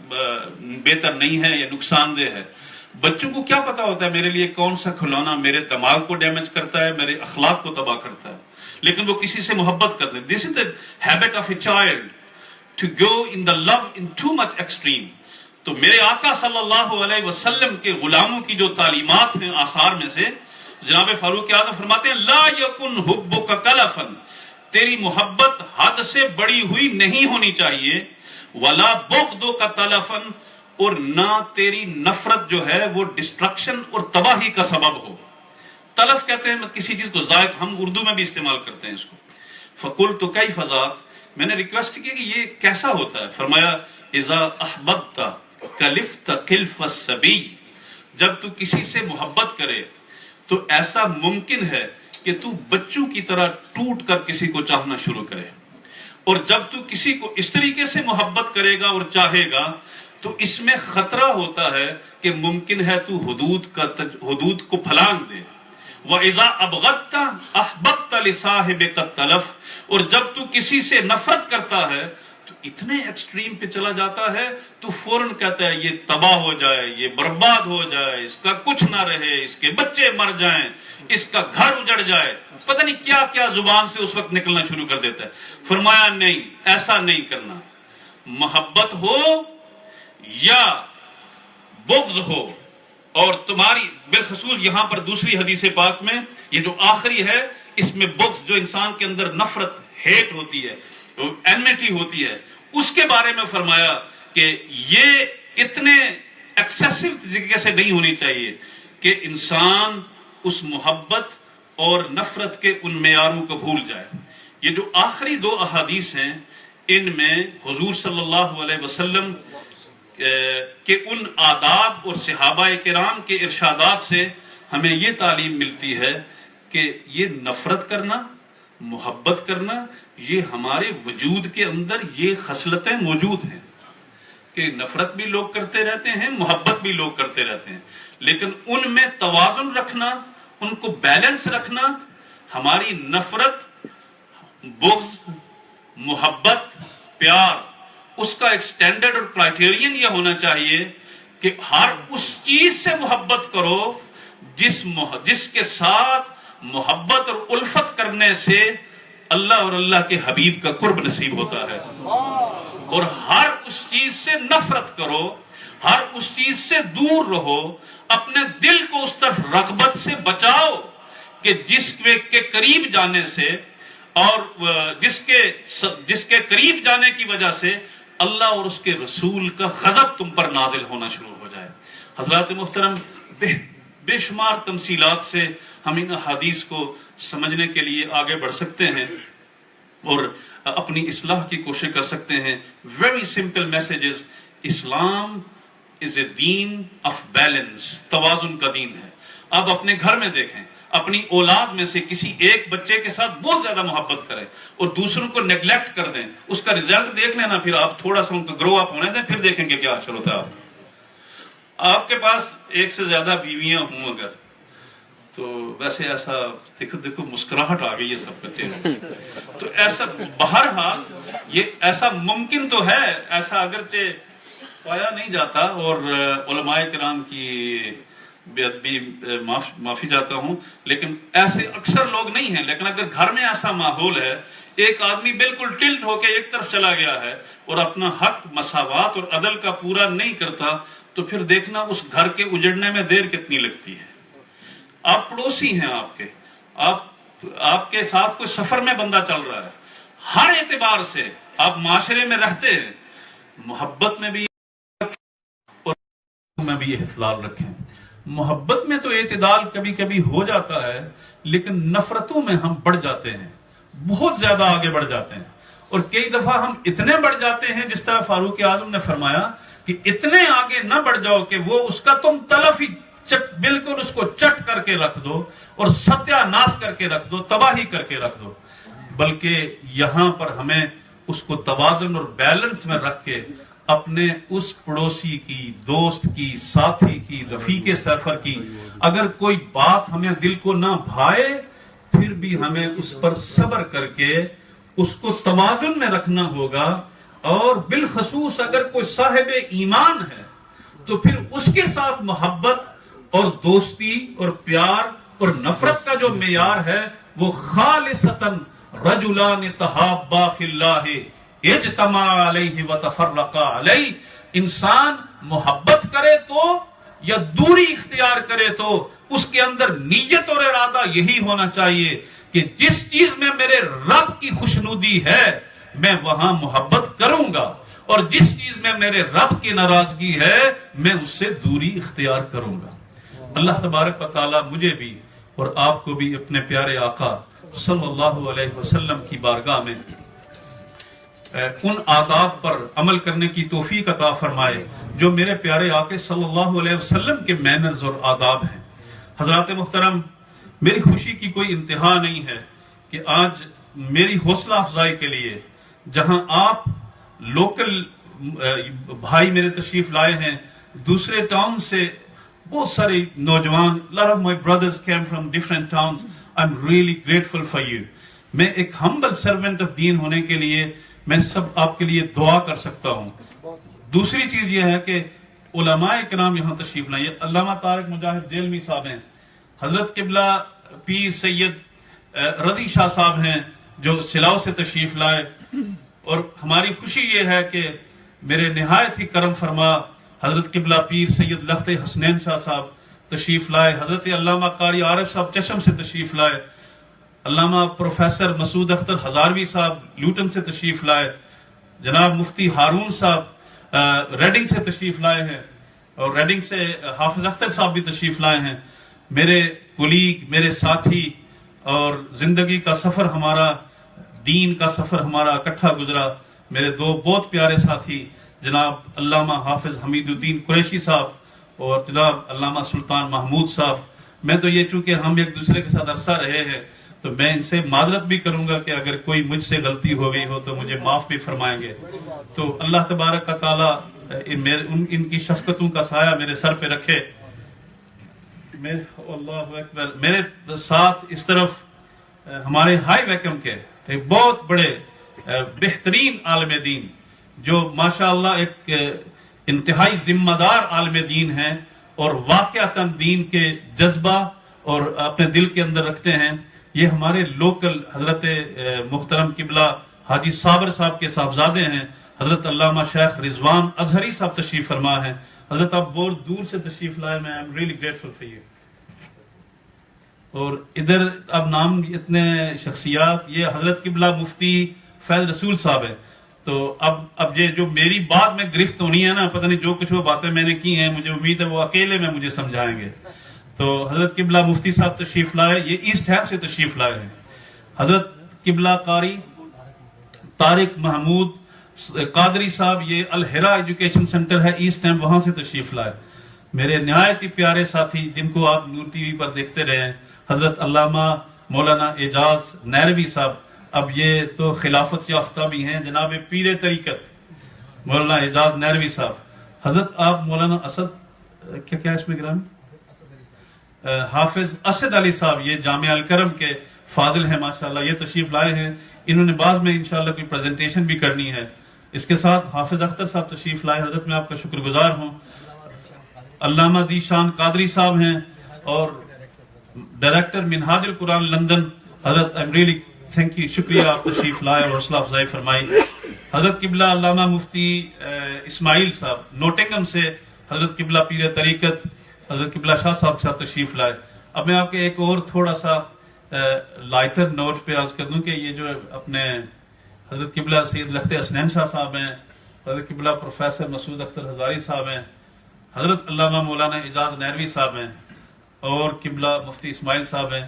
بہتر نہیں ہے یا نقصان دہ ہے. بچوں کو کیا پتا ہوتا ہے میرے لیے کون سا کھلونا میرے دماغ کو ڈیمیج کرتا ہے, میرے اخلاق کو تباہ کرتا ہے, لیکن وہ کسی سے محبت کرتے ہیں. دس از the habit of a child to go in the love in too much extreme. تو میرے آقا صلی اللہ علیہ وسلم کے غلاموں کی جو تعلیمات ہیں آثار میں سے, جناب فاروق اعظم فرماتے ہیں لا یکن حبک کلفا, تیری محبت حد سے بڑی ہوئی نہیں ہونی چاہیے. ولا بغضک تلفا, اور نہ تیری نفرت جو ہے وہ ڈسٹرکشن اور تباہی کا سبب ہو. تلف کہتے ہیں کسی چیز کو ضائع, ہم اردو میں بھی استعمال کرتے ہیں اس کو. فقلت کیف ذاک, میں نے ریکویسٹ کی کہ یہ کیسا ہوتا ہے. فرمایا اذا احببت کلفت کلف الصبی, جب تو کسی سے محبت کرے تو ایسا ممکن ہے کہ تو بچوں کی طرح ٹوٹ کر کسی کو چاہنا شروع کرے, اور جب تو کسی کو اس طریقے سے محبت کرے گا اور چاہے گا تو اس میں خطرہ ہوتا ہے کہ ممکن ہے تو حدود کو پھلانگ دے. وَإِذَا أَبْغَضْتَ أَحْبَبْتَ لِصَاحِبِكَ التَّلَفَ, اور جب تو کسی سے نفرت کرتا ہے تو اتنے ایکسٹریم پہ چلا جاتا ہے تو فوراً کہتا ہے یہ تباہ ہو جائے, یہ برباد ہو جائے, اس کا کچھ نہ رہے, اس کے بچے مر جائیں, اس کا گھر اجڑ جائے, پتہ نہیں کیا کیا زبان سے اس وقت نکلنا شروع کر دیتا ہے. فرمایا نہیں, ایسا نہیں کرنا. محبت ہو یا بغض ہو, اور تمہاری بالخصوص یہاں پر دوسری حدیث پاک میں یہ جو آخری ہے اس میں بغض, جو انسان کے اندر نفرت, ہیٹ ہوتی ہے, اینمیٹی ہوتی ہے, اس کے بارے میں فرمایا کہ یہ اتنے ایکسیسو طریقے سے نہیں ہونی چاہیے کہ انسان اس محبت اور نفرت کے ان معیاروں کو بھول جائے. یہ جو آخری 2 احادیث ہیں ان میں حضور صلی اللہ علیہ وسلم کے ان آداب اور صحابہ کرام کے ارشادات سے ہمیں یہ تعلیم ملتی ہے کہ یہ نفرت کرنا، محبت کرنا، یہ ہمارے وجود کے اندر یہ خصلتیں موجود ہیں کہ نفرت بھی لوگ کرتے رہتے ہیں، محبت بھی لوگ کرتے رہتے ہیں، لیکن ان میں توازن رکھنا، ان کو بیلنس رکھنا. ہماری نفرت، بغض، محبت، پیار، اس کا ایک سٹینڈرڈ اور کرائٹیرین یہ ہونا چاہیے کہ ہر اس چیز سے محبت کرو جس کے ساتھ محبت اور الفت کرنے سے اللہ اور اللہ کے حبیب کا قرب نصیب ہوتا ہے، اور ہر اس چیز سے نفرت کرو، ہر اس چیز سے دور رہو. اپنے دل کو اس طرف رغبت سے بچاؤ کہ جس کے قریب جانے سے اور جس کے قریب جانے کی وجہ سے اللہ اور اس کے رسول کا غضب تم پر نازل ہونا شروع ہو جائے. حضرات محترم، بے شمار تمثیلات سے ہم ان احادیث کو سمجھنے کے لیے آگے بڑھ سکتے ہیں اور اپنی اصلاح کی کوشش کر سکتے ہیں. Very simple messages. Islam is a deen of balance, توازن کا دین ہے. آپ اپنے گھر میں دیکھیں، اپنی اولاد میں سے کسی ایک بچے کے ساتھ بہت زیادہ محبت کریں اور دوسروں کو نیگلیکٹ کر دیں، اس کا ریزلٹ دیکھ لینا. پھر آپ تھوڑا سا ان کو گرو اپ ہونے دیں، پھر دیکھیں گے کیا اثر ہوتا ہے. آپ کے پاس ایک سے زیادہ بیویاں ہوں اگر، تو ویسے ایسا دیکھو مسکراہٹ آ گئی ہے سب کے چہرے، تو ایسا بہرحال یہ ایسا ممکن تو ہے، ایسا اگرچہ پایا نہیں جاتا، اور علماء کرام کی بے ادبی معافی چاہتا ہوں، لیکن ایسے اکثر لوگ نہیں ہیں. لیکن اگر گھر میں ایسا ماحول ہے، ایک آدمی بالکل ٹلٹ ہو کے ایک طرف چلا گیا ہے اور اپنا حق، مساوات اور عدل کا پورا نہیں کرتا، تو پھر دیکھنا اس گھر کے اجڑنے میں دیر کتنی لگتی ہے. آپ پڑوسی ہیں، آپ کے ساتھ کوئی سفر میں بندہ چل رہا ہے، ہر اعتبار سے آپ معاشرے میں رہتے ہیں، محبت میں بھی اور میں بھی احتدال رکھیں. محبت میں تو اعتدال کبھی کبھی ہو جاتا ہے، لیکن نفرتوں میں ہم بڑھ جاتے ہیں، بہت زیادہ آگے بڑھ جاتے ہیں. اور کئی دفعہ ہم اتنے بڑھ جاتے ہیں، جس طرح فاروق اعظم نے فرمایا کہ اتنے آگے نہ بڑھ جاؤ کہ وہ اس کا تم تلف ہی بالکل اس کو چٹ کر کے رکھ دو اور ستیہ ناش کر کے رکھ دو، تباہی کر کے رکھ دو. بلکہ یہاں پر ہمیں اس کو توازن اور بیلنس میں رکھ کے اپنے اس پڑوسی کی، دوست کی، ساتھی کی، رفیق سفر کی اگر کوئی بات ہمیں دل کو نہ بھائے، پھر بھی ہمیں اس پر صبر کر کے اس کو توازن میں رکھنا ہوگا. اور بالخصوص اگر کوئی صاحب ایمان ہے تو پھر اس کے ساتھ محبت اور دوستی اور پیار اور نفرت کا جو معیار ہے وہ خالصتاً رجلان تحابا فی اللہ اجتمع علیہ وتفرقا علیہ. انسان محبت کرے تو یا دوری اختیار کرے تو اس کے اندر نیت اور ارادہ یہی ہونا چاہیے کہ جس چیز میں میرے رب کی خوشنودی ہے میں وہاں محبت کروں گا، اور جس چیز میں میرے رب کی ناراضگی ہے میں اس سے دوری اختیار کروں گا. اللہ تبارک و تعالی مجھے بھی اور آپ کو بھی اپنے پیارے آقا صلی اللہ علیہ وسلم کی بارگاہ میں ان آداب پر عمل کرنے کی توفیق عطا فرمائے جو میرے پیارے آقا صلی اللہ علیہ وسلم کے مینرز اور آداب ہیں. حضرات محترم، میری خوشی کی کوئی انتہا نہیں ہے کہ آج میری حوصلہ افزائی کے لیے جہاں آپ لوکل بھائی میرے تشریف لائے ہیں، دوسرے ٹاؤن سے بہت سارے نوجوان، lot of my brothers came from different towns. I'm really grateful for you. میں ایک humble servant of دین ہونے کے لیے میں سب آپ کے لیے دعا کر سکتا ہوں. دوسری چیز یہ ہے کہ علماء کرام یہاں تشریف لائے. علامہ طارق مجاہد جیلمی صاحب ہیں، حضرت قبلہ پیر سید رضی شاہ صاحب ہیں جو سلاؤ سے تشریف لائے، اور ہماری خوشی یہ ہے کہ میرے نہایت ہی کرم فرما حضرت قبلہ پیر سید لخت حسنین شاہ صاحب تشریف لائے، حضرت علامہ قاری عارف صاحب چشم سے تشریف لائے، علامہ پروفیسر مسعود اختر ہزاروی صاحب لوٹن سے تشریف لائے، جناب مفتی ہارون صاحب ریڈنگ سے تشریف لائے ہیں. اور ریڈنگ سے حافظ اختر صاحب بھی تشریف لائے ہیں، میرے کولیگ، میرے ساتھی، اور زندگی کا سفر ہمارا، دین کا سفر ہمارا اکٹھا گزرا. میرے دو بہت پیارے ساتھی جناب علامہ حافظ حمید الدین قریشی صاحب اور جناب علامہ سلطان محمود صاحب. میں تو یہ چونکہ ہم ایک دوسرے کے ساتھ عرصہ رہے ہیں تو میں ان سے معذرت بھی کروں گا کہ اگر کوئی مجھ سے غلطی ہو گئی ہو تو مجھے معاف بھی فرمائیں گے. تو اللہ تبارک و تعالیٰ ان کی شفقتوں کا سایہ میرے سر پہ رکھے. اللہ اکبر. میرے ساتھ اس طرف ہمارے ہائی ویکم کے ایک بہت بڑے بہترین عالم دین جو ماشاءاللہ ایک انتہائی ذمہ دار عالم دین ہیں اور واقعتاً دین کے جذبہ اور اپنے دل کے اندر رکھتے ہیں. یہ ہمارے لوکل حضرت محترم قبلہ حاجی صابر صاحب کے صاحبزادے ہیں. حضرت علامہ شیخ رضوان ازہری صاحب تشریف فرما ہیں. حضرت آپ بہت دور سے تشریف لائے، میں I am really grateful for you. اور ادھر اب نام اتنے شخصیات، یہ حضرت قبلہ مفتی فیض رسول صاحب ہیں. تو اب یہ جو میری بات میں گرفت ہونی ہے نا، پتہ نہیں جو کچھ وہ باتیں میں نے کی ہیں، مجھے امید ہے وہ اکیلے میں مجھے سمجھائیں گے. تو حضرت قبلہ مفتی صاحب تشریف لائے، یہ ایسٹ ہیپ سے تشریف لائے ہیں. حضرت قبلہ قاری طارق محمود قادری صاحب، یہ الہرا ایجوکیشن سینٹر ہے ایسٹ ہیپ، وہاں سے تشریف لائے. میرے نہایت ہی پیارے ساتھی جن کو آپ نور ٹی وی پر دیکھتے رہے ہیں، حضرت علامہ مولانا اعجاز نیروی صاحب. اب یہ تو خلافت یافتہ بھی ہیں، جناب پیر طریقت مولانا اعجاز نیروی صاحب. حضرت آپ مولانا اسد کیا اس میں گرامی حافظ اسد علی صاحب، یہ جامعہ الکرم کے فاضل ہیں ماشاءاللہ، یہ تشریف لائے ہیں. انہوں نے بعض میں انشاءاللہ کوئی پریزنٹیشن بھی کرنی ہے. اس کے ساتھ حافظ اختر صاحب تشریف لائے. حضرت میں آپ کا شکر گزار ہوں. علامہ ذیشان قادری صاحب ہیں اور ڈائریکٹر منہاج القرآن لندن. حضرت ایم ریئلی تھینک یو، شکریہ آپ تشریف لائے اور حوصلہ افزائی فرمائی. حضرت قبلہ علامہ مفتی اسماعیل صاحب نوٹنگم سے، حضرت قبلہ پیر طریقت حضرت قبلہ شاہ صاحب تشریف لائے. اب میں آپ کے ایک اور تھوڑا سا لائٹر نوٹ پہ عرض کر دوں کہ یہ جو اپنے حضرت قبلہ سید لخت حسنین شاہ صاحب ہیں، حضرت قبلہ پروفیسر مسعود اختر ہزاری صاحب ہیں، حضرت علامہ مولانا اعجاز نیروی صاحب ہیں اور قبلہ مفتی اسماعیل صاحب ہیں.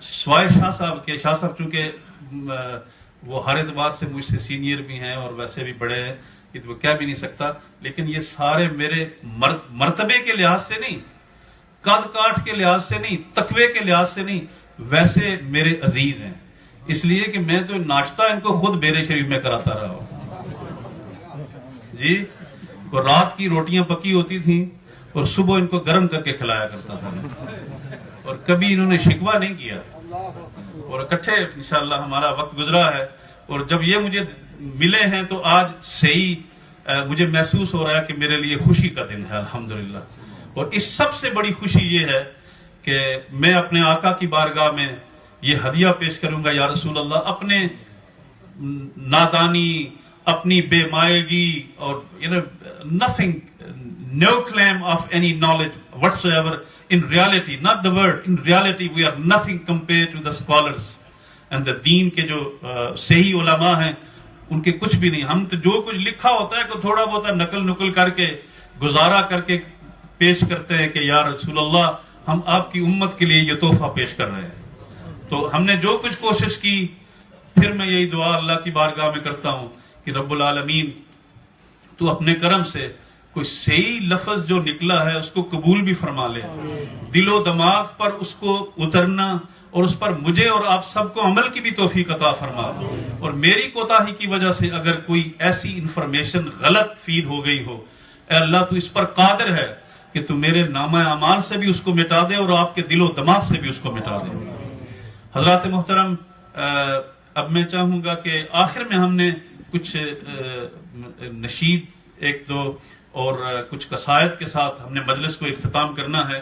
سوائے شاہ صاحب کے، شاہ صاحب چونکہ وہ ہر اعتبار سے مجھ سے سینئر بھی ہیں اور ویسے بھی بڑے ہیں، یہ تو کہہ بھی نہیں سکتا، لیکن یہ سارے میرے مرتبے کے لحاظ سے نہیں، قد کاٹ کے لحاظ سے نہیں، تقوی کے لحاظ سے نہیں، ویسے میرے عزیز ہیں. اس لیے کہ میں تو ناشتہ ان کو خود بیرے شریف میں کراتا رہا ہوں جی. اور رات کی روٹیاں پکی ہوتی تھیں اور صبح ان کو گرم کر کے کھلایا کرتا تھا اور کبھی انہوں نے شکوہ نہیں کیا. اور اکٹھے انشاءاللہ ہمارا وقت گزرا ہے اور جب یہ مجھے ملے ہیں تو آج صحیح مجھے محسوس ہو رہا ہے کہ میرے لیے خوشی کا دن ہے الحمدللہ. اور اس سب سے بڑی خوشی یہ ہے کہ میں اپنے آقا کی بارگاہ میں یہ ہدیہ پیش کروں گا، یا رسول اللہ، اپنے نادانی، اپنی بے مائگی اور nothing, no claim of any knowledge whatsoever. In reality, not the word, in reality we are nothing compared to the scholars and the deen کے جو صحیح علماء ہیں ان کے کچھ بھی نہیں. ہم تو جو کچھ لکھا ہوتا ہے کہ تھوڑا بہت نقل کر کے گزارا کر کے پیش کرتے ہیں کہ یا رسول اللہ ہم آپ کی امت کے لیے یہ تحفہ پیش کر رہے ہیں. تو ہم نے جو کچھ کوشش کی، پھر میں یہی دعا اللہ کی بارگاہ میں کرتا ہوں کہ رب العالمین تو اپنے کرم سے کوئی صحیح لفظ جو نکلا ہے اس کو قبول بھی فرما لے، دل و دماغ پر اس کو اترنا اور اس پر مجھے اور آپ سب کو عمل کی بھی توفیق عطا فرما. اور میری کوتاہی کی وجہ سے اگر کوئی ایسی انفارمیشن غلط فیڈ ہو گئی ہو، اے اللہ تو اس پر قادر ہے کہ تو میرے نامہ اعمال سے بھی اس کو مٹا دے اور آپ کے دل و دماغ سے بھی اس کو مٹا دے. حضرات محترم، اب میں چاہوں گا کہ آخر میں ہم نے کچھ نشید ایک دو اور کچھ قصائد کے ساتھ ہم نے مجلس کو اختتام کرنا ہے.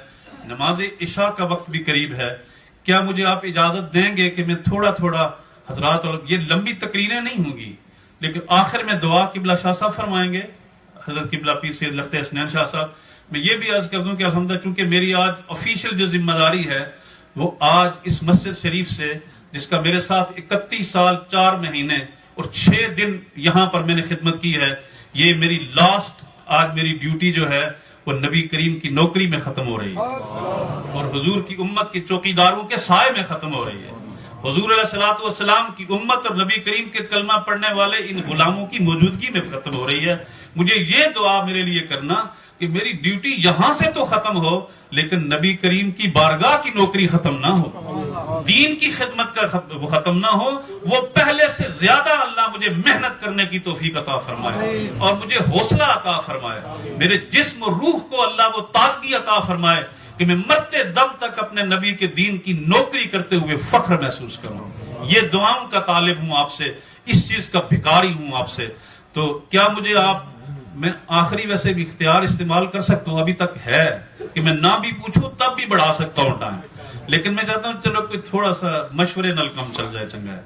نماز عشاء کا وقت بھی قریب ہے. کیا مجھے آپ اجازت دیں گے کہ میں تھوڑا تھوڑا حضرات، اور یہ لمبی تقریریں نہیں ہوں گی لیکن آخر میں دعا قبلہ شاہ صاحب فرمائیں گے، حضرت قبلہ پیر سید لخت حسنین شاہ صاحب. میں یہ بھی عرض کر دوں کہ الحمدللہ چونکہ میری آج آفیشیل جو ذمہ داری ہے وہ آج اس مسجد شریف سے، جس کا میرے ساتھ 31 سال 4 مہینے اور 6 دن یہاں پر میں نے خدمت کی ہے، یہ میری لاسٹ آج میری ڈیوٹی جو ہے وہ نبی کریم کی نوکری میں ختم ہو رہی ہے اور حضور کی امت کے چوکیداروں کے سائے میں ختم ہو رہی ہے. حضور علیہ الصلوۃ والسلام کی امت اور نبی کریم کے کلمہ پڑھنے والے ان غلاموں کی موجودگی میں ختم ہو رہی ہے. مجھے یہ دعا میرے لیے کرنا کہ میری ڈیوٹی یہاں سے تو ختم ہو لیکن نبی کریم کی بارگاہ کی نوکری ختم نہ ہو, دین کی خدمت کا ختم نہ ہو. وہ پہلے سے زیادہ اللہ مجھے محنت کرنے کی توفیق عطا فرمائے اور مجھے حوصلہ عطا فرمائے. میرے جسم و روح کو اللہ وہ تازگی عطا فرمائے کہ میں مرتے دم تک اپنے نبی کے دین کی نوکری کرتے ہوئے فخر محسوس کروں. یہ دعاؤں کا طالب ہوں آپ سے, اس چیز کا بھکاری ہوں آپ سے. تو کیا مجھے میں آخری ویسے بھی اختیار استعمال کر سکتا ہوں, ابھی تک ہے کہ میں نہ بھی پوچھوں تب بھی بڑھا سکتا ہوں ٹائم, لیکن میں چاہتا ہوں چلو کوئی تھوڑا سا مشورے نل کم چل جائے, چنگا ہے.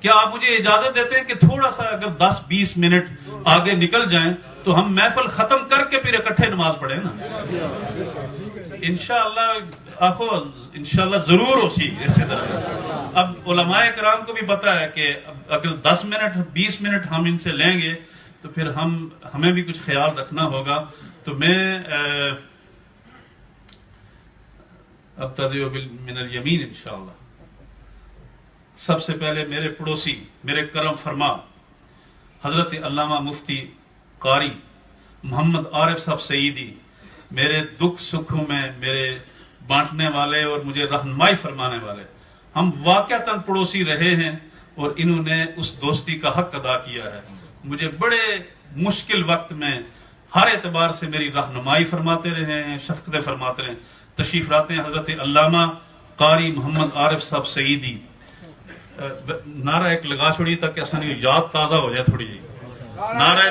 کیا آپ مجھے اجازت دیتے ہیں کہ تھوڑا سا اگر 10-20 منٹ آگے نکل جائیں تو ہم محفل ختم کر کے پھر اکٹھے نماز پڑھیں نا انشاءاللہ. انشاءاللہ ضرور ہو سی اسی طرح. اب علماء کرام کو بھی پتا ہے کہ اگر 10 منٹ 20 منٹ ہم ان سے لیں گے تو پھر ہمیں بھی کچھ خیال رکھنا ہوگا. تو میں ابتدئ من الیمین انشاءاللہ. سب سے پہلے میرے پڑوسی, میرے کرم فرما حضرت علامہ مفتی قاری محمد عارف صاحب سعیدی, میرے دکھ سکھوں میں میرے بانٹنے والے اور مجھے رہنمائی فرمانے والے. ہم واقعتاً پڑوسی رہے ہیں اور انہوں نے اس دوستی کا حق ادا کیا ہے. مجھے بڑے مشکل وقت میں ہر اعتبار سے میری رہنمائی فرماتے رہے ہیں, شفقتیں فرماتے رہے ہیں. تشریف لاتے ہیں حضرت علامہ قاری محمد عارف صاحب سعیدی. نعرہ ایک لگا چھوڑیے تاکہ ایسا نہیں یاد تازہ ہو جائے تھوڑی جی. نعرہ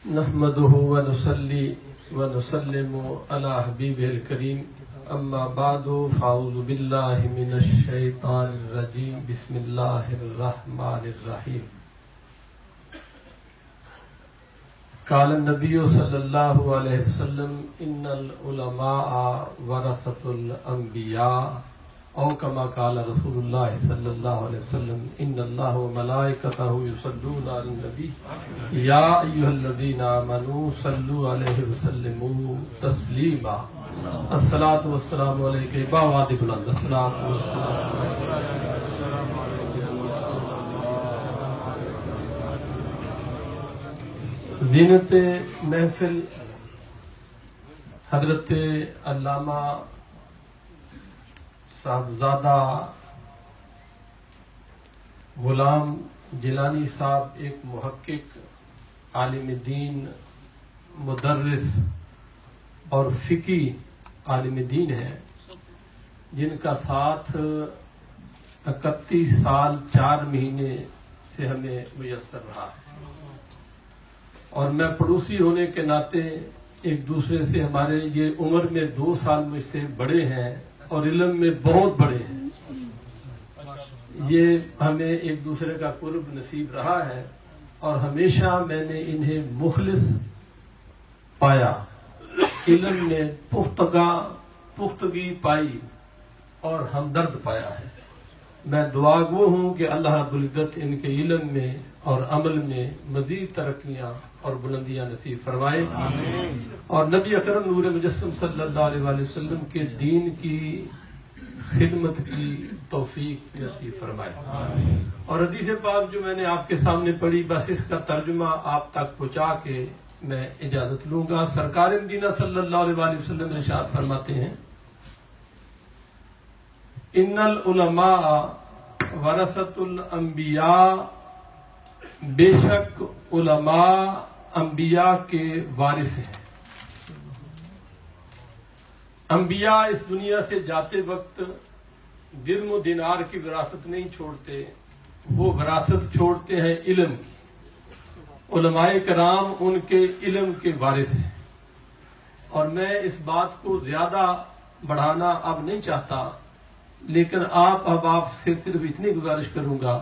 نحمده ونصلي ونسلم على حبيبه الكريم اما بعد فاعوذ بالله من الشيطان الرجيم بسم الله الرحمن الرحيم. قال النبي صلى الله عليه وسلم ان العلماء ورثة الانبياء او كما قال رسول الله صلى الله عليه وسلم ان الله وملائكته يصلون على النبي يا ايها الذين امنوا صلوا عليه وسلموا تسليما. الصلاة والسلام عليك باواد بلند. الصلاة والسلام زینت محفل حضرت علامہ صاحبزادہ غلام جیلانی صاحب ایک محقق, عالم دین, مدرس اور فقی عالم دین ہے جن کا ساتھ 31 سال 4 مہینے سے ہمیں میسر رہا ہے. اور میں پڑوسی ہونے کے ناطے ایک دوسرے سے ہمارے یہ عمر میں 2 سال مجھ سے بڑے ہیں اور علم میں بہت بڑے ہیں. یہ ہمیں ایک دوسرے کا قرب نصیب رہا ہے اور ہمیشہ میں نے انہیں مخلص پایا, علم میں پختگی پائی اور ہمدرد پایا ہے. میں دعا گو ہوں کہ اللہ رب العزت ان کے علم میں اور عمل میں مزید ترقیاں اور بلندیاں نصیب فرمائے اور نبی اکرم نور مجسم صلی اللہ علیہ وآلہ وسلم کے دین کی خدمت کی توفیق نصیب فرمائے. اور حدیث پاک جو میں نے آپ کے سامنے پڑھی بس اس کا ترجمہ آپ تک پہنچا کے میں اجازت لوں گا. سرکار مدینہ صلی اللہ علیہ وآلہ وسلم ارشاد فرماتے ہیں ان العلماء ورثۃ الانبیاء, بے شک علماء انبیاء کے وارث ہیں. انبیاء اس دنیا سے جاتے وقت درم و دینار کی وراثت نہیں چھوڑتے, وہ وراثت چھوڑتے ہیں علم کی. علماء کرام ان کے علم کے وارث ہیں. اور میں اس بات کو زیادہ بڑھانا اب نہیں چاہتا, لیکن آپ سے صرف اتنی گزارش کروں گا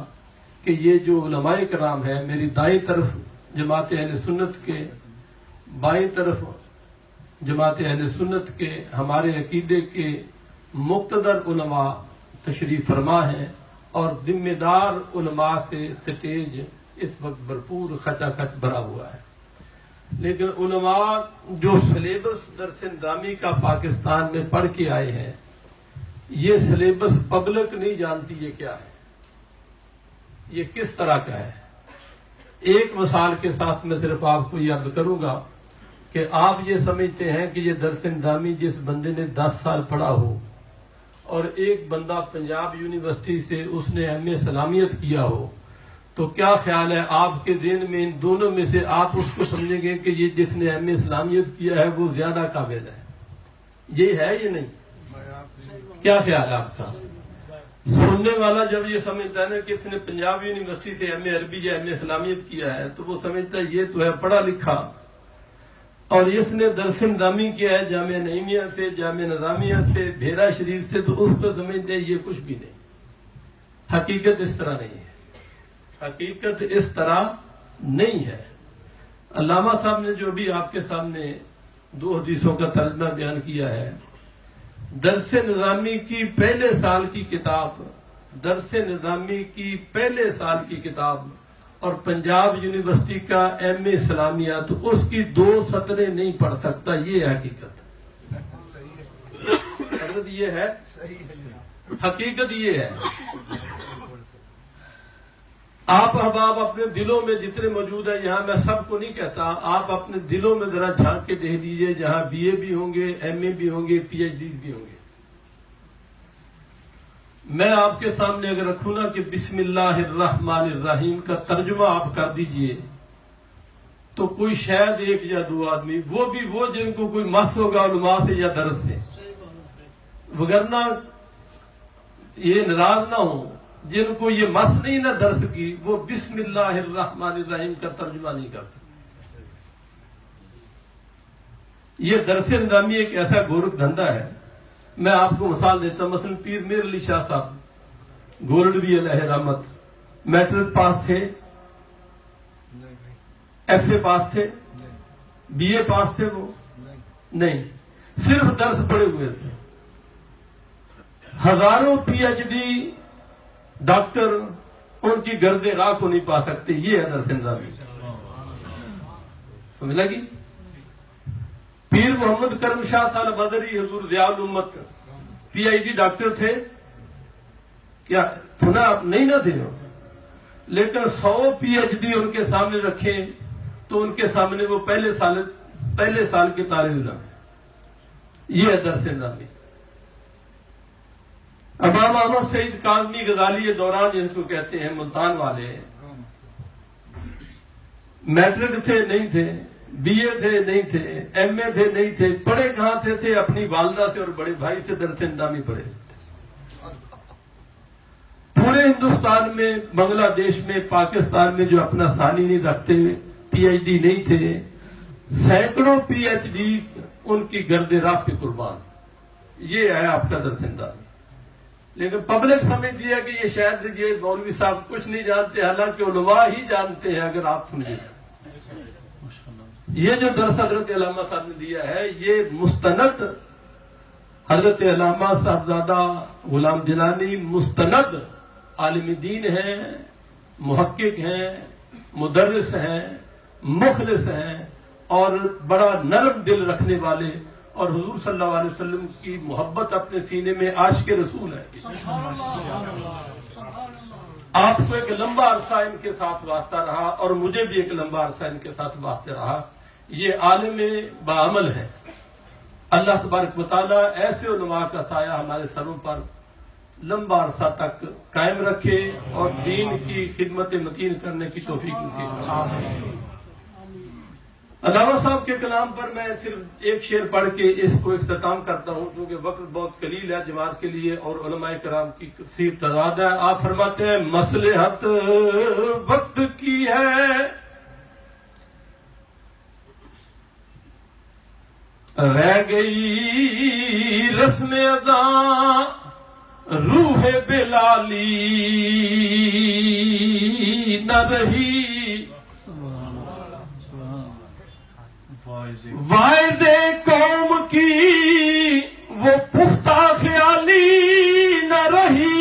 کہ یہ جو علماء کرام ہیں, میری دائیں طرف جماعت اہل سنت کے, بائیں طرف جماعت اہل سنت کے ہمارے عقیدے کے مقتدر علماء تشریف فرما ہیں اور ذمہ دار علماء سے سٹیج اس وقت بھرپور کھچا کھچ بھرا ہوا ہے، لیکن علماء جو سلیبس درس نظامی کا پاکستان میں پڑھ کے آئے ہیں، یہ سلیبس پبلک نہیں جانتی یہ کیا ہے، یہ کس طرح کا ہے۔ ایک مثال کے ساتھ میں صرف آپ کو یہ عرض کروں گا کہ آپ یہ سمجھتے ہیں کہ یہ درس نظامی جس بندے نے 10 سال پڑھا ہو اور ایک بندہ پنجاب یونیورسٹی سے اس نے ایم اے اسلامیت کیا ہو، تو کیا خیال ہے آپ کے ذہن میں ان دونوں میں سے آپ اس کو سمجھیں گے کہ یہ جس نے ایم اے اسلامیت کیا ہے وہ زیادہ قابل ہے؟ یہ ہے یہ نہیں؟ کیا خیال ہے آپ کا؟ سننے والا جب یہ سمجھتا ہے نا کہ اس نے پنجاب یونیورسٹی سے ایم اے عربی یا ایم اے اسلامیت کیا ہے تو وہ سمجھتا ہے یہ تو ہے پڑھا لکھا، اور اس نے درس نظامی کیا ہے جامعہ نعیمیہ سے، جامعہ نظامیہ سے، بھیرا شریف سے، تو اس کو سمجھتے ہیں یہ کچھ بھی نہیں۔ حقیقت اس طرح نہیں ہے، حقیقت اس طرح نہیں ہے۔ علامہ صاحب نے جو بھی آپ کے سامنے 2 حدیثوں کا ترجمہ بیان کیا ہے، درس نظامی کی پہلے سال کی کتاب، درس نظامی کی پہلے سال کی کتاب اور پنجاب یونیورسٹی کا ایم اے اسلامیہ، تو اس کی 2 سطریں نہیں پڑھ سکتا، یہ حقیقت۔ حقیقت یہ ہے، حقیقت یہ ہے۔ آپ احباب اپنے دلوں میں جتنے موجود ہیں، یہاں میں سب کو نہیں کہتا، آپ اپنے دلوں میں ذرا جھانک کے دیکھ لیجئے، جہاں بی اے بھی ہوں گے، ایم اے بھی ہوں گے، پی ایچ ڈی بھی ہوں گے۔ میں آپ کے سامنے اگر رکھوں نا کہ بسم اللہ الرحمن الرحیم کا ترجمہ آپ کر دیجئے، تو کوئی شاید 1 یا 2 آدمی، وہ بھی وہ جن کو کوئی مس ہوگا علماء سے یا درس سے، وگرنہ یہ ناراض نہ ہوں، جن کو یہ مس نہیں نہ درس کی، وہ بسم اللہ الرحمن الرحیم کا ترجمہ نہیں کر سکتے۔ یہ درس نظامی ایک ایسا گورکھ دھندا ہے۔ میں آپ کو مثال دیتا ہوں، مثلا پیر میر علی شاہ صاحب گولڈوی علیہ رحمت، میٹرک پاس تھے، ایف اے پاس تھے، بی اے پاس تھے، وہ نہیں، صرف درس پڑے ہوئے تھے۔ ہزاروں پی ایچ ڈی ڈاکٹر ان کی گرد راہ کو نہیں پا سکتے، یہ ہے درس نظامی۔ سمجھ لگی؟ پیر محمد کرم شاہ صاحب مدری حضور ضیاء الامت پی آئی ڈی ڈاکٹر تھے کیا؟ سنا آپ نہیں نہ تھے، لیکن 100 پی ایچ ڈی ان کے سامنے رکھیں تو ان کے سامنے وہ پہلے سال کے طالب علم ہے۔ یہ ہے درس نظامی۔ امام احمد سعید کاظمی غزالی دوران جس کو کہتے ہیں، ملتان والے، میٹرک تھے نہیں تھے، بی اے تھے نہیں تھے، ایم اے تھے نہیں تھے، پڑھے کہاں تھے اپنی والدہ سے اور بڑے بھائی سے درس نظامی پڑھے۔ پورے ہندوستان میں، بنگلہ دیش میں، پاکستان میں جو اپنا ثانی نہیں رکھتے، پی ایچ ڈی نہیں تھے، سینکڑوں پی ایچ ڈی ان کی گرد راہ پہ قربان۔ یہ ہے آپ کا درس نظامی۔ لیکن پبلک سمجھتی ہے کہ یہ شاید یہ مولوی صاحب کچھ نہیں جانتے، حالانکہ علماء ہی جانتے ہیں اگر آپ سمجھیں۔ یہ جو درس حضرت علامہ صاحب نے دیا ہے، یہ مستند حضرت علامہ صاحبزادہ غلام جیلانی مستند عالم دین ہیں، محقق ہیں، مدرس ہیں، مخلص ہیں، اور بڑا نرم دل رکھنے والے، اور حضور صلی اللہ علیہ وسلم کی محبت اپنے سینے میں عاشق رسول ہے۔ آپ کو ایک لمبا عرصہ ان کے ساتھ واسطہ رہا، اور مجھے بھی ایک لمبا عرصہ ان کے ساتھ واسطہ رہا۔ یہ عالم بعمل ہے۔ اللہ تبارک و تعالیٰ ایسے علماء کا سایہ ہمارے سروں پر لمبا عرصہ تک قائم رکھے اور دین کی خدمت متین کرنے کی توفیق نصیب فرمائے۔ علامہ صاحب کے کلام پر میں صرف ایک شعر پڑھ کے اس کو اختتام کرتا ہوں، کیونکہ وقت بہت قلیل ہے جماعت کے لیے اور علماء کرام کی کثیر تعداد ہے۔ آپ فرماتے ہیں، مصلحت وقت کی ہے، رہ گئی رسم اذاں روح بلالی نہ رہی، واعظ قوم کی وہ پختہ خیالی نہ رہی،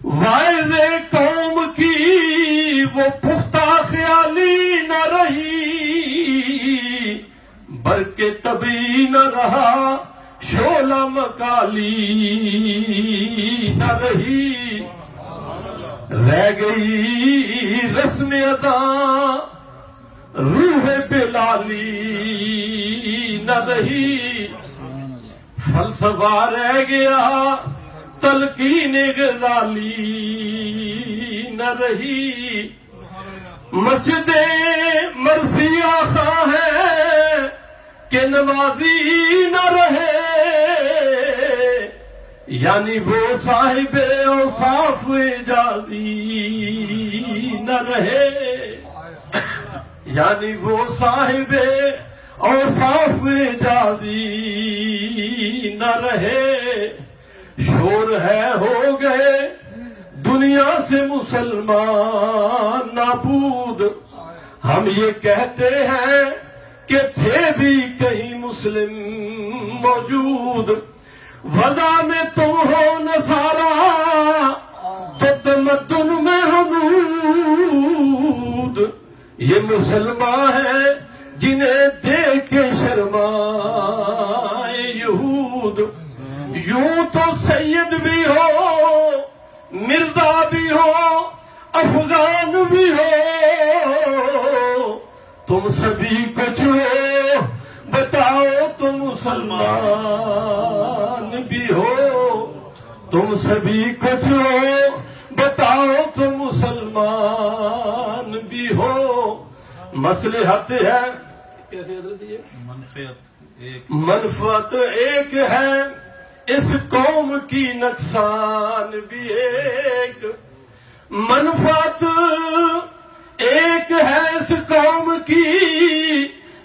واعظ قوم کی وہ پختہ خیالی نہ رہی، برق طبی نہ رہا شعلہ مکالی نہ رہی، رہ گئی رسم ادا روح بلالی نہ رہی، فلسفہ رہ گیا تلقین غزالی نہ رہی، مسجد مرثیہ خواہ ہے کہ نمازی نہ رہے، یعنی وہ صاحب اوصاف اعجازی نہ رہے، یعنی وہ صاحب اوصاف اعجازی نہ رہے، شور ہے ہو گئے دنیا سے مسلمان نابود، ہم یہ کہتے ہیں کہ تھے بھی کہیں مسلم موجود، وضع میں تم ہو نصارا تو تمدن میں حمود، یہ مسلمان ہیں جنہیں دیکھ کے شرمائے یہود، یوں تو سید بھی ہو مرزا بھی ہو افغان بھی ہو، تم سبھی کچھ ہو بتاؤ تو مسلمان بھی ہو، تم سبھی کچھ ہو بتاؤ تو مسلمان بھی ہو، مصلحت ہے کیسے حضرت یہ منفعت ایک ہے اس قوم کی نقصان بھی ایک، منفعت ایک ہے اس قوم کی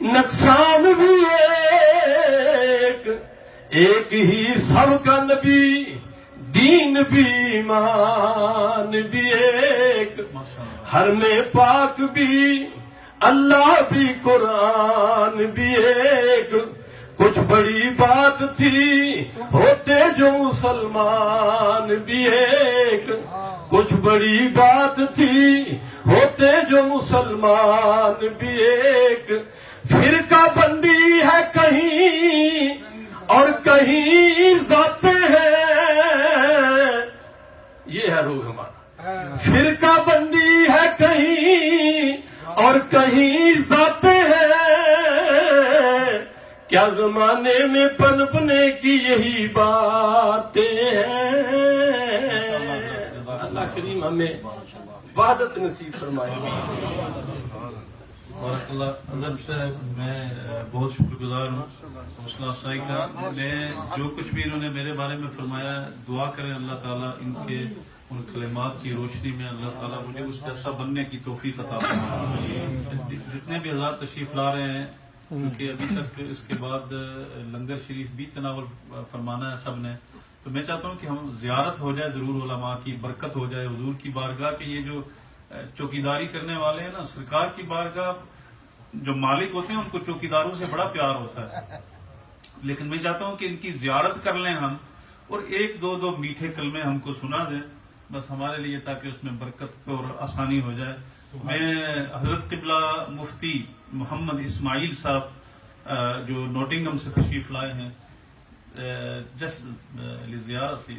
نقصان بھی ایک، ایک ہی سب کا نبی دین بھی ایمان بھی ایک، حرم پاک بھی اللہ بھی قرآن بھی ایک، کچھ بڑی بات تھی ہوتے جو مسلمان بھی ایک، کچھ بڑی بات تھی ہوتے جو مسلمان بھی ایک، فرقہ بندی ہے کہیں اور کہیں ذاتیں ہیں، یہ ہے روح ہمارا، فرقہ بندی ہے کہیں اور کہیں ذاتیں ہیں، کیا زمانے میں پنپنے کی یہی باتیں ہیں، اللہ کریم ہمیں وحدت نصیب فرمائے۔ بارک اللہ حضرت صاحب، میں بہت شکر گزار ہوں حوصلہ افزائی کا، میں جو کچھ بھی انہوں نے میرے بارے میں فرمایا، دعا کریں اللہ تعالیٰ ان کے ان کلمات کی روشنی میں اللہ تعالیٰ مجھے اس جیسا بننے کی توفیق عطا فرمائے۔ جتنے بھی حضرات تشریف لا رہے ہیں، کیونکہ ابھی تک اس کے بعد لنگر شریف بھی تناول فرمانا ہے سب نے، تو میں چاہتا ہوں کہ ہم زیارت ہو جائے ضرور، علماء کی برکت ہو جائے حضور کی بارگاہ کہ یہ جو چوکیداری کرنے والے ہیں نا، سرکار کی بارگاہ جو مالک ہوتے ہیں ان کو چوکیداروں سے بڑا پیار ہوتا ہے، لیکن میں چاہتا ہوں کہ ان کی زیارت کر لیں ہم، اور ایک دو میٹھے کلمے ہم کو سنا دیں بس ہمارے لیے، تاکہ اس میں برکت اور آسانی ہو جائے۔ میں حضرت قبلہ مفتی محمد اسماعیل صاحب جو نوٹنگم سے تشریف لائے ہیں جسٹ لزیارت سے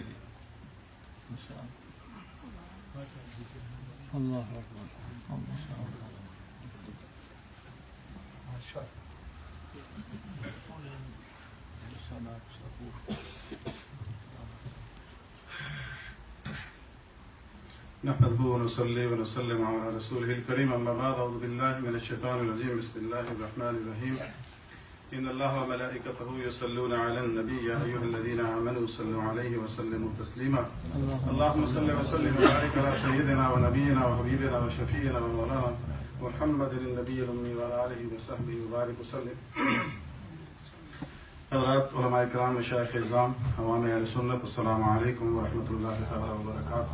نحمده ونصلي ونسلم على رسوله الكريم أما بعد أعوذ بالله من الشيطان الرجيم بسم الله الرحمن الرحيم إن الله وملائكته يصلون على النبي يا أيها الذين آمنوا صلوا عليه وسلموا تسليما اللهم صل وسلم وبارك على سيدنا ونبينا وحبيبنا وشفيعنا ومولانا محمد النبي الأمي وعلى آله وصحبه وبارك وسلم۔ حضرات علماء کرام، مشائخ اعظام، عوام اہل سنت، السلام علیکم ورحمۃ اللہ تعالی وبرکاتہ۔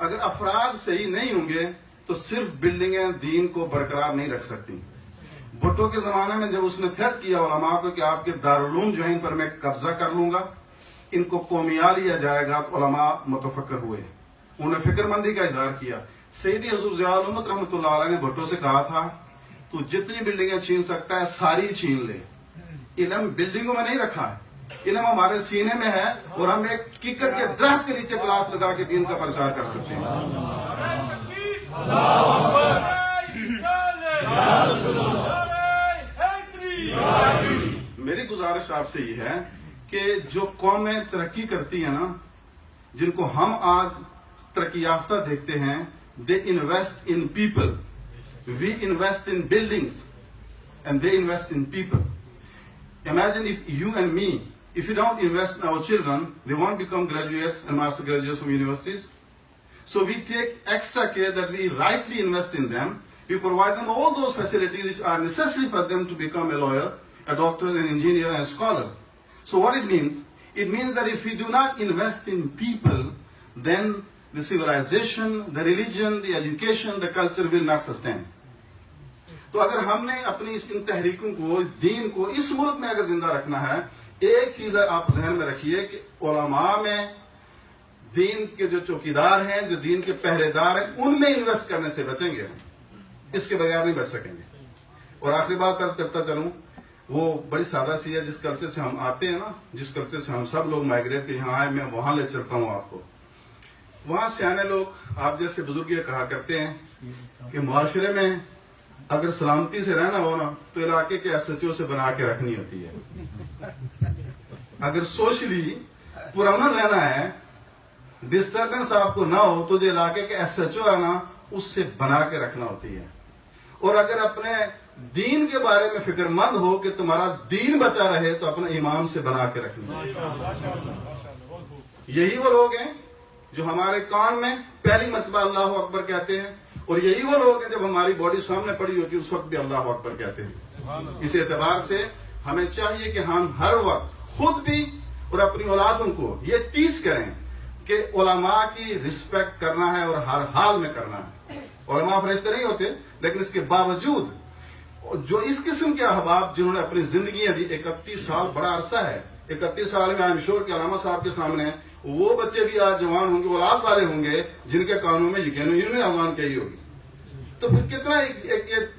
اگر افراد صحیح نہیں ہوں گے تو صرف بلڈنگیں دین کو برقرار نہیں رکھ سکتی. بھٹو کے زمانے میں جب اس نے تھریٹ کیا علماء کو کہ آپ کے دارالعلوم جو ہیں ان پر میں قبضہ کر لوں گا, ان کو قومیہ لیا جائے گا, تو علماء متفکر ہوئے, انہوں نے فکر مندی کا اظہار کیا. سیدی حضور ضیاء الامت رحمۃ اللہ علیہ نے بھٹو سے کہا تھا تو جتنی بلڈنگیں چھین سکتا ہے ساری چھین لے. علم بلڈنگوں میں نہیں رکھا ہے, علم ہمارے سینے میں ہے, اور ہم ایک کیکر کے درخت کے نیچے کلاس لگا کے دین کا پرچار کر سکتے ہیں. میری گزارش آپ سے یہ ہے کہ جو قومیں ترقی کرتی ہیں نا, جن کو ہم آج ترقی یافتہ دیکھتے ہیں, they invest in people. We invest in buildings and they invest in people. Imagine if you and me, if you don't invest in our children, they won't become graduates and master graduates from universities. So we take extra care that we rightly invest in them. We provide them all those facilities which are necessary for them to become a lawyer, a doctor, an engineer, and a scholar. So what it means? It means that if we do not invest in people, then the civilization, the religion, the education, the culture will not sustain. تو اگر ہم نے اپنی ان تحریکوں کو, دین کو اس ملک میں اگر زندہ رکھنا ہے, ایک چیز آپ ذہن میں رکھیے کہ علماء میں دین کے جو چوکیدار ہیں, جو دین کے پہرے دار ہیں, ان میں انویسٹ کرنے سے بچیں گے, اس کے بغیر نہیں بچ سکیں گے. اور آخری بات عرض کرتا چلوں, وہ بڑی سادہ سی ہے. جس کلچر سے ہم آتے ہیں نا, جس کلچر سے ہم سب لوگ مائگریٹ کے یہاں آئے, میں وہاں لے چلتا ہوں آپ کو. وہاں سیانے لوگ آپ جیسے بزرگ یہ کہا کرتے ہیں کہ معاشرے میں اگر سلامتی سے رہنا ہو نا تو علاقے کے ایس ایچ او سے بنا کے رکھنی ہوتی ہے. اگر سوشلی پرامن رہنا ہے, ڈسٹربنس آپ کو نہ ہو, تو جو علاقے کے ایس ایچ او ہے نا, اس سے بنا کے رکھنا ہوتی ہے. اور اگر اپنے دین کے بارے میں فکر مند ہو کہ تمہارا دین بچا رہے, تو اپنے امام سے بنا کے رکھنا. یہی وہ لوگ ہیں جو ہمارے کان میں پہلی مرتبہ اللہ اکبر کہتے ہیں, اور یہی وہ لوگ ہیں جب ہماری باڈی سامنے پڑی ہوتی ہے اس وقت بھی اللہ اکبر کہتے ہیں. اس اعتبار سے ہمیں چاہیے کہ ہم ہر وقت خود بھی اور اپنی اولادوں کو یہ ٹیچ کریں کہ علماء کی رسپیکٹ کرنا ہے اور ہر حال میں کرنا ہے. علماء فرشتے نہیں ہوتے, لیکن اس کے باوجود جو اس قسم کے احباب جنہوں نے اپنی زندگیاں دی, 31 سال بڑا عرصہ ہے. 31 سال میں آئی ایم شور کہ علامہ صاحب کے سامنے وہ بچے بھی آج جوان ہوں گے, اولاد والے ہوں گے, جن کے کانوں میں یقین انہوں نے اذان کہی ہوگی. تو پھر کتنا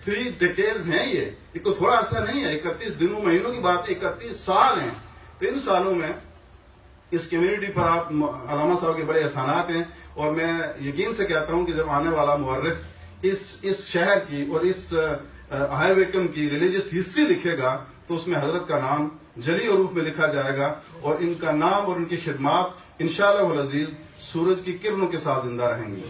3 ڈیکیڈز ہیں, یہ کوئی تھوڑا عرصہ نہیں ہے. 31 دنوں مہینوں کی بات, 31 سال ہیں. تو ان سالوں میں اس کمیونٹی پر آپ علامہ صاحب کے بڑے احسانات ہیں. اور میں یقین سے کہتا ہوں کہ جب آنے والا مورخ اس شہر کی اور اس ہائی ویکم کی ریلیجس ہسٹری لکھے گا, تو اس میں حضرت کا نام جلی حروف میں لکھا جائے گا, اور ان کا نام اور ان کی خدمات انشاءاللہ والعزیز سورج کی کرنوں کے ساتھ زندہ رہیں گی.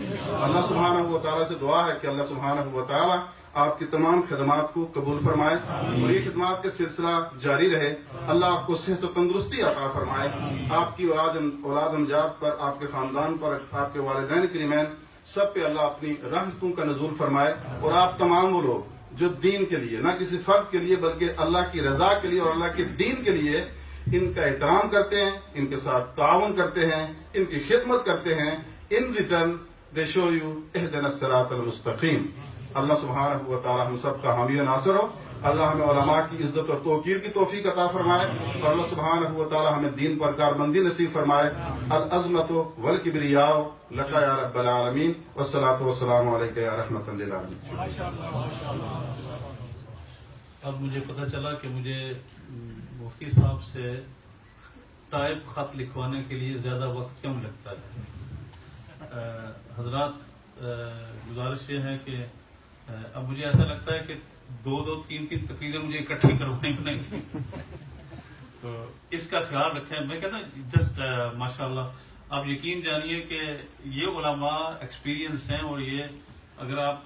اللہ سبحانہ و تعالیٰ سے دعا ہے کہ اللہ سبحانہ و تعالیٰ آپ کی تمام خدمات کو قبول فرمائے, اور یہ خدمات کا سلسلہ جاری رہے. اللہ آپ کو صحت و تندرستی عطا فرمائے. آپ کی اولاد امجاد پر, آپ کے خاندان پر, آپ کے والدین کریمین سب پہ اللہ اپنی رحمتوں کا نزول فرمائے. اور آپ تمام وہ لوگ جو دین کے لیے, نہ کسی فرد کے لیے بلکہ اللہ کی رضا کے لیے اور اللہ کے دین کے لیے ان کا احترام کرتے ہیں, ان کے ساتھ تعاون کرتے ہیں, ان کی خدمت کرتے ہیں, in return they show you اہدنا الصراط المستقیم. اللہ سبحانہ و تعالی ہم سب کا حامی و ناصر ہو. اللہ ہمیں علماء کی عزت اور توقیر کی توفیق عطا فرمائے, اور اللہ سبحانہ و تعالی ہمیں دین پر کاربندی نصیب فرمائے. العظمت والکبریاء لک یا رب العالمین, والصلاۃ والسلام علیک یا رحمۃ للعالمین. اب مجھے پتہ چلا کہ مجھے مفتی صاحب سے ٹائپ خط لکھوانے کے لیے زیادہ وقت کیوں لگتا ہے. حضرات گزارش یہ ہے کہ اب مجھے ایسا لگتا ہے کہ 2-3 تقریریں مجھے اکٹھی کروانی پڑیں گی, تو اس کا خیال رکھیں. میں کہتا ہوں جسٹ ماشاءاللہ آپ یقین جانیے کہ یہ علماء ایکسپیرینس ہیں, اور یہ اگر آپ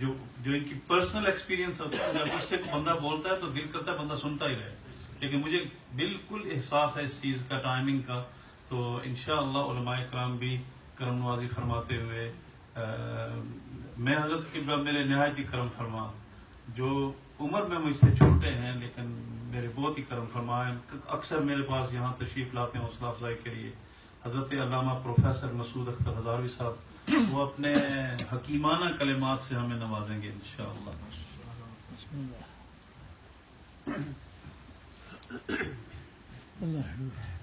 جو ان کی پرسنل ایکسپیرینس ہوتا ہے, جب اس سے بندہ بولتا ہے تو دل کرتا ہے بندہ سنتا ہی رہے. لیکن مجھے بالکل احساس ہے اس چیز کا, ٹائمنگ کا. تو انشاءاللہ علماء کرام بھی کرم نوازی فرماتے ہوئے, میں حضرت کی میرے نہایت ہی کرم فرما, جو عمر میں مجھ سے چھوٹے ہیں لیکن میرے بہت ہی کرم فرما ہیں. اکثر میرے پاس یہاں تشریف لاتے ہیں حوصلہ افزائی کے لیے. حضرت علامہ پروفیسر مسعود اختر ہزاروی صاحب وہ اپنے حکیمانہ کلمات سے ہمیں نوازیں گے انشاءاللہ.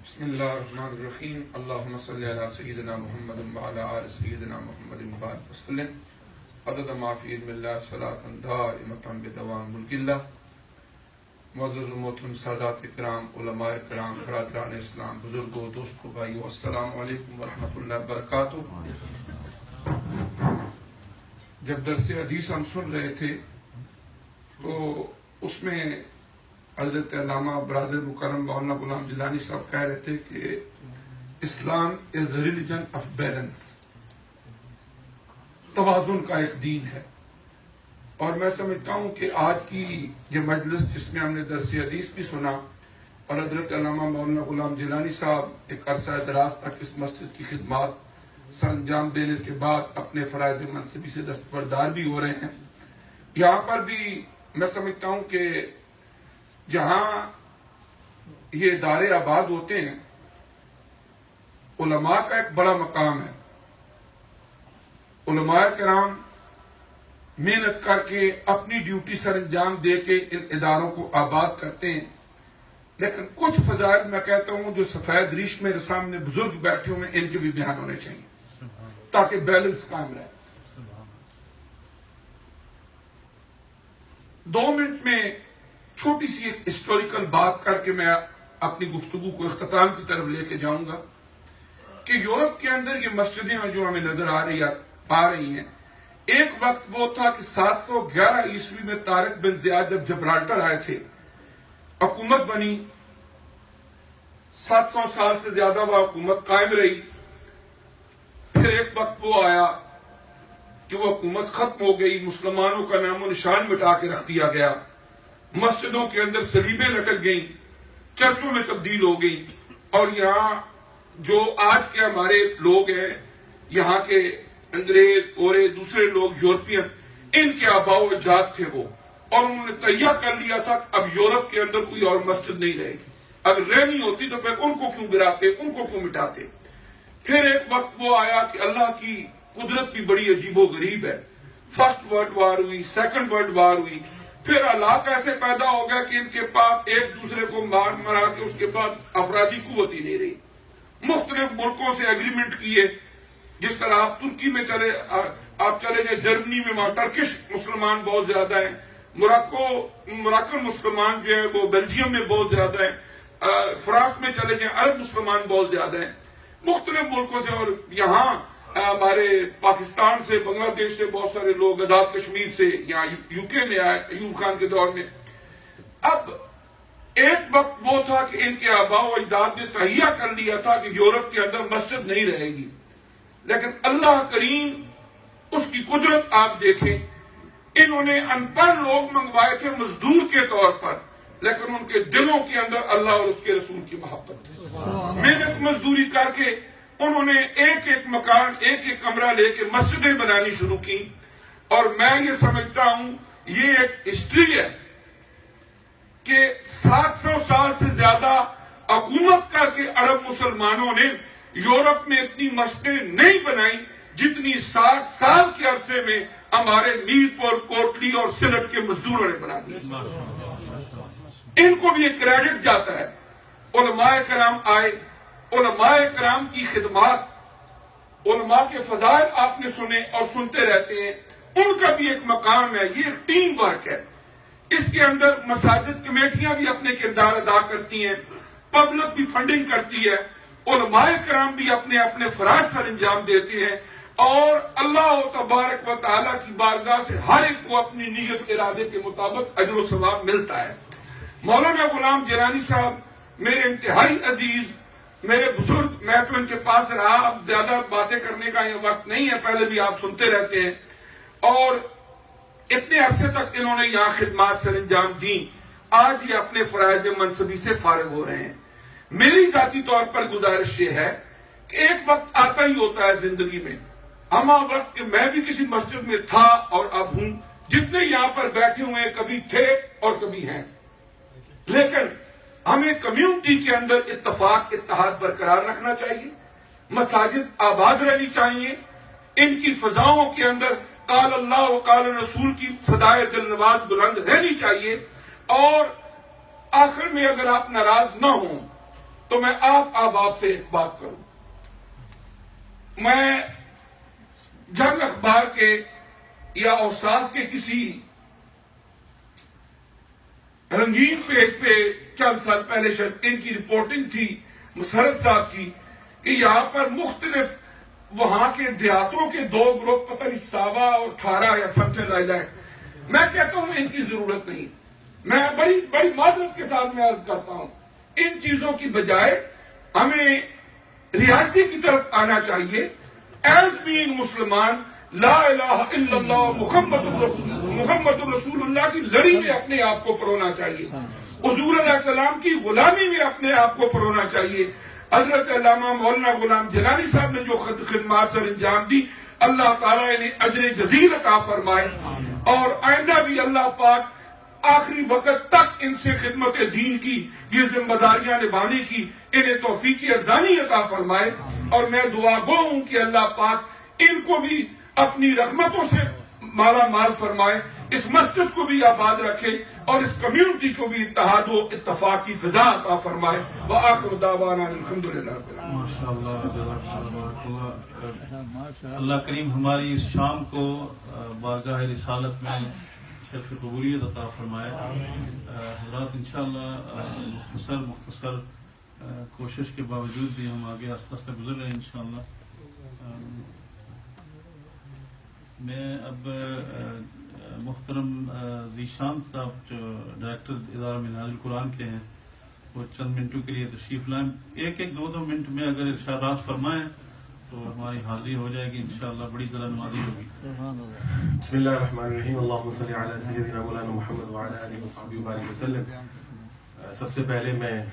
بسم اللہ الرحمن الرحیم. اللہم صلی علی سیدنا محمد وعلی آل سیدنا محمد مبارک وسلم عدد ما فی علم اللہ صلاۃ دائمۃ بدوام ملک اللہ. معزز و محترم سادات کرام، علماء کرام، برادران اسلام، بزرگوں، دوستوں، بھائیوں، السلام علیکم ورحمۃ اللہ وبرکاتہ. جب درس حدیث ہم سن رہے تھے تو اس میں حضرت علامہ برادر مکرم مولانا غلام جیلانی صاحب کہہ رہے تھے کہ اسلام از ریلیجن آف بیلنس، توازن کا ایک دین ہے. اور میں سمجھتا ہوں کہ آج کی یہ مجلس جس میں ہم نے درس حدیث بھی سنا اور حضرت علامہ مولانا غلام جیلانی صاحب ایک عرصہ دراز تک اس مسجد کی خدمات سر انجام دینے کے بعد اپنے فرائض منصبی سے دستبردار بھی ہو رہے ہیں. یہاں پر بھی میں سمجھتا ہوں کہ جہاں یہ ادارے آباد ہوتے ہیں علماء کا ایک بڑا مقام ہے. علماء کرام محنت کر کے اپنی ڈیوٹی سر انجام دے کے ان اداروں کو آباد کرتے ہیں، لیکن کچھ فضائل میں کہتا ہوں جو سفید ریش میرے سامنے بزرگ بیٹھے ہوئے ان کے بھی بیان ہونے چاہیے تاکہ بیلنس قائم رہے. 2 منٹ میں چھوٹی سی ایک ہسٹوریکل بات کر کے میں اپنی گفتگو کو اختتام کی طرف لے کے جاؤں گا کہ یورپ کے اندر یہ مسجدیں جو ہمیں نظر آ رہی ہیں، ایک وقت وہ تھا کہ 711 عیسوی میں طارق بن زیاد جب جبرالٹر آئے تھے، حکومت بنی، 700 سال سے زیادہ وہ حکومت قائم رہی. پھر ایک وقت وہ آیا کہ وہ حکومت ختم ہو گئی، مسلمانوں کا نام و نشان مٹا کے رکھ دیا گیا، مسجدوں کے اندر صلیبیں لٹک گئیں، چرچوں میں تبدیل ہو گئی. اور یہاں جو آج کے ہمارے لوگ ہیں، یہاں کے انگریز اور دوسرے لوگ یورپین، ان کے آباء و اجداد تھے وہ، اور انہوں نے تہیہ کر لیا تھا کہ اب یورپ کے اندر کوئی اور مسجد نہیں رہے گی. اگر رہنی ہوتی تو پھر ان کو کیوں گراتے، ان کو کیوں مٹاتے. پھر ایک وقت وہ آیا کہ اللہ کی قدرت بھی بڑی عجیب و غریب ہے. فرسٹ ورلڈ وار ہوئی، سیکنڈ ورلڈ وار ہوئی، پھر حالات ایسے پیدا ہو گیا کہ ان کے پاس ایک دوسرے کو مرا کے اس کے بعد افرادی قوت ہی نہیں رہی. مختلف ملکوں سے ایگریمنٹ کیے، جس طرح آپ ترکی میں آپ چلے جائیں، جرمنی میں وہاں ٹرکش مسلمان بہت زیادہ ہیں، موراکن مسلمان جو ہیں وہ بیلجیم میں بہت زیادہ ہیں، فرانس میں چلے جائیں عرب مسلمان بہت زیادہ ہیں، مختلف ملکوں سے. اور یہاں ہمارے پاکستان سے، بنگلہ دیش سے بہت سارے لوگ، آزاد کشمیر سے یہاں یو کے میں آئے ایوب خان کے دور میں. اب ایک وقت وہ تھا کہ ان کے آباء و اجداد نے تہیہ کر لیا تھا کہ یورپ کے اندر مسجد نہیں رہے گی، لیکن اللہ کریم اس کی قدرت آپ دیکھیں، انہوں نے ان پڑھ لوگ منگوائے تھے مزدور کے طور پر، لیکن ان کے دلوں کے اندر اللہ اور اس کے رسول کی محبت تھی. محنت مزدوری کر کے انہوں نے ایک ایک مکان، ایک ایک کمرہ لے کے مسجدیں بنانی شروع کی. اور میں یہ سمجھتا ہوں یہ ایک ہسٹری ہے کہ 700 سال سے زیادہ حکومت کر کے عرب مسلمانوں نے یورپ میں اتنی مسجدیں نہیں بنائی جتنی 60 سال کے عرصے میں ہمارے میر پور، کوٹلی اور سلٹ کے مزدوروں نے بنا دی. ان کو بھی ایک کریڈٹ جاتا ہے. علماء کرام آئے، علماء کرام کی خدمات، علماء کے فضائل آپ نے سنے اور سنتے رہتے ہیں، ان کا بھی ایک مقام ہے. یہ ایک ٹیم ورک ہے. اس کے اندر مساجد کمیٹیاں بھی اپنے کردار ادا کرتی ہیں، پبلک بھی فنڈنگ کرتی ہے، علماء کرام بھی اپنے اپنے فرائض سر انجام دیتے ہیں، اور اللہ تبارک و تعالیٰ کی بارگاہ سے ہر ایک کو اپنی نیت ارادے کے مطابق اجر و ثواب ملتا ہے. مولانا غلام جیلانی صاحب میرے انتہائی عزیز، میرے بزرگ، میں تو ان کے پاس رہا، اب زیادہ باتیں کرنے کا یہ وقت نہیں ہے، پہلے بھی آپ سنتے رہتے ہیں، اور اتنے عرصے تک انہوں نے یہاں خدمات سر انجام دی. آج یہ اپنے فرائض منصبی سے فارغ ہو رہے ہیں. میری ذاتی طور پر گزارش یہ ہے کہ ایک وقت آتا ہی ہوتا ہے زندگی میں، ہما وقت کہ میں بھی کسی مسجد میں تھا اور اب ہوں، جتنے یہاں پر بیٹھے ہوئے کبھی تھے اور کبھی ہیں، لیکن ہمیں کمیونٹی کے اندر اتفاق اتحاد برقرار رکھنا چاہیے. مساجد آباد رہنی چاہیے، ان کی فضاؤں کے اندر قال اللہ و قال رسول کی صدائے دل نواز بلند رہنی چاہیے. اور آخر میں اگر آپ ناراض نہ ہوں تو میں آپ سے ایک بات کروں. میں جنگ اخبار کے یا اوصاف کے کسی رنگین پیج پہ چند سال پہلے شاید ان کی رپورٹنگ تھی مسرت صاحب کی کہ یہاں پر مختلف وہاں کے دیہاتوں کے 2 گروپ پتہ نہیں ساوا اور کھارا یا سمتھنگ لائک دیٹ. میں کہتا ہوں ان کی ضرورت نہیں. میں بڑی معذرت کے ساتھ میں عرض کرتا ہوں ان چیزوں کی بجائے ہمیں ریالٹی کی طرف آنا چاہیے. ایز بینگ مسلمان لا الہ الا اللہ محمد رسول اللہ کی لڑی میں اپنے آپ کو پرونا چاہیے. حضور علیہ السلام کی غلامی میں اپنے آپ کو پرونا چاہیے. حضرت علامہ مولانا غلام جیلانی صاحب نے جو خدمات سر انجام دی اللہ تعالیٰ انہیں اجر جزیل عطا فرمائے اور آئندہ بھی اللہ پاک آخری وقت تک ان سے خدمت دین کی یہ ذمہ داریاں نبھانے کی انہیں توفیق ارزانی عطا فرمائے. اور میں دعا گو ہوں کہ اللہ پاک ان کو بھی اپنی رحمتوں سے مالا مال فرمائے, اس مسجد کو بھی آباد رکھے اور اس کمیونٹی کو بھی اتحاد و اتفاق کی فضا عطا فرمائے. وآخر دعوانا الحمدللہ. اللہ کریم ہماری اس شام کو بارگاہ رسالت میں شرف قبولیت عطا فرمائے. حضرات انشاءاللہ مختصر کوشش کے باوجود بھی ہم آگے آستہ آستہ گزر رہے ہیں انشاءاللہ. میں اب محترم ذیشان صاحب جو ڈائریکٹر ادارہ منہاج القرآن کے ہیں وہ چند منٹوں کے لیے تشریف لائیں. 1-2 منٹ میں اگر ارشادات فرمائیں تو ہماری حاضری ہو جائے گی انشاءاللہ. بڑی ذرا نمازی ہوگی. بسم اللہ الرحمن الرحیم. اللہم صلی علی سیدنا مولانا محمد وعلی آلہ وصحبہ وبارک وسلم. سب سے پہلے میں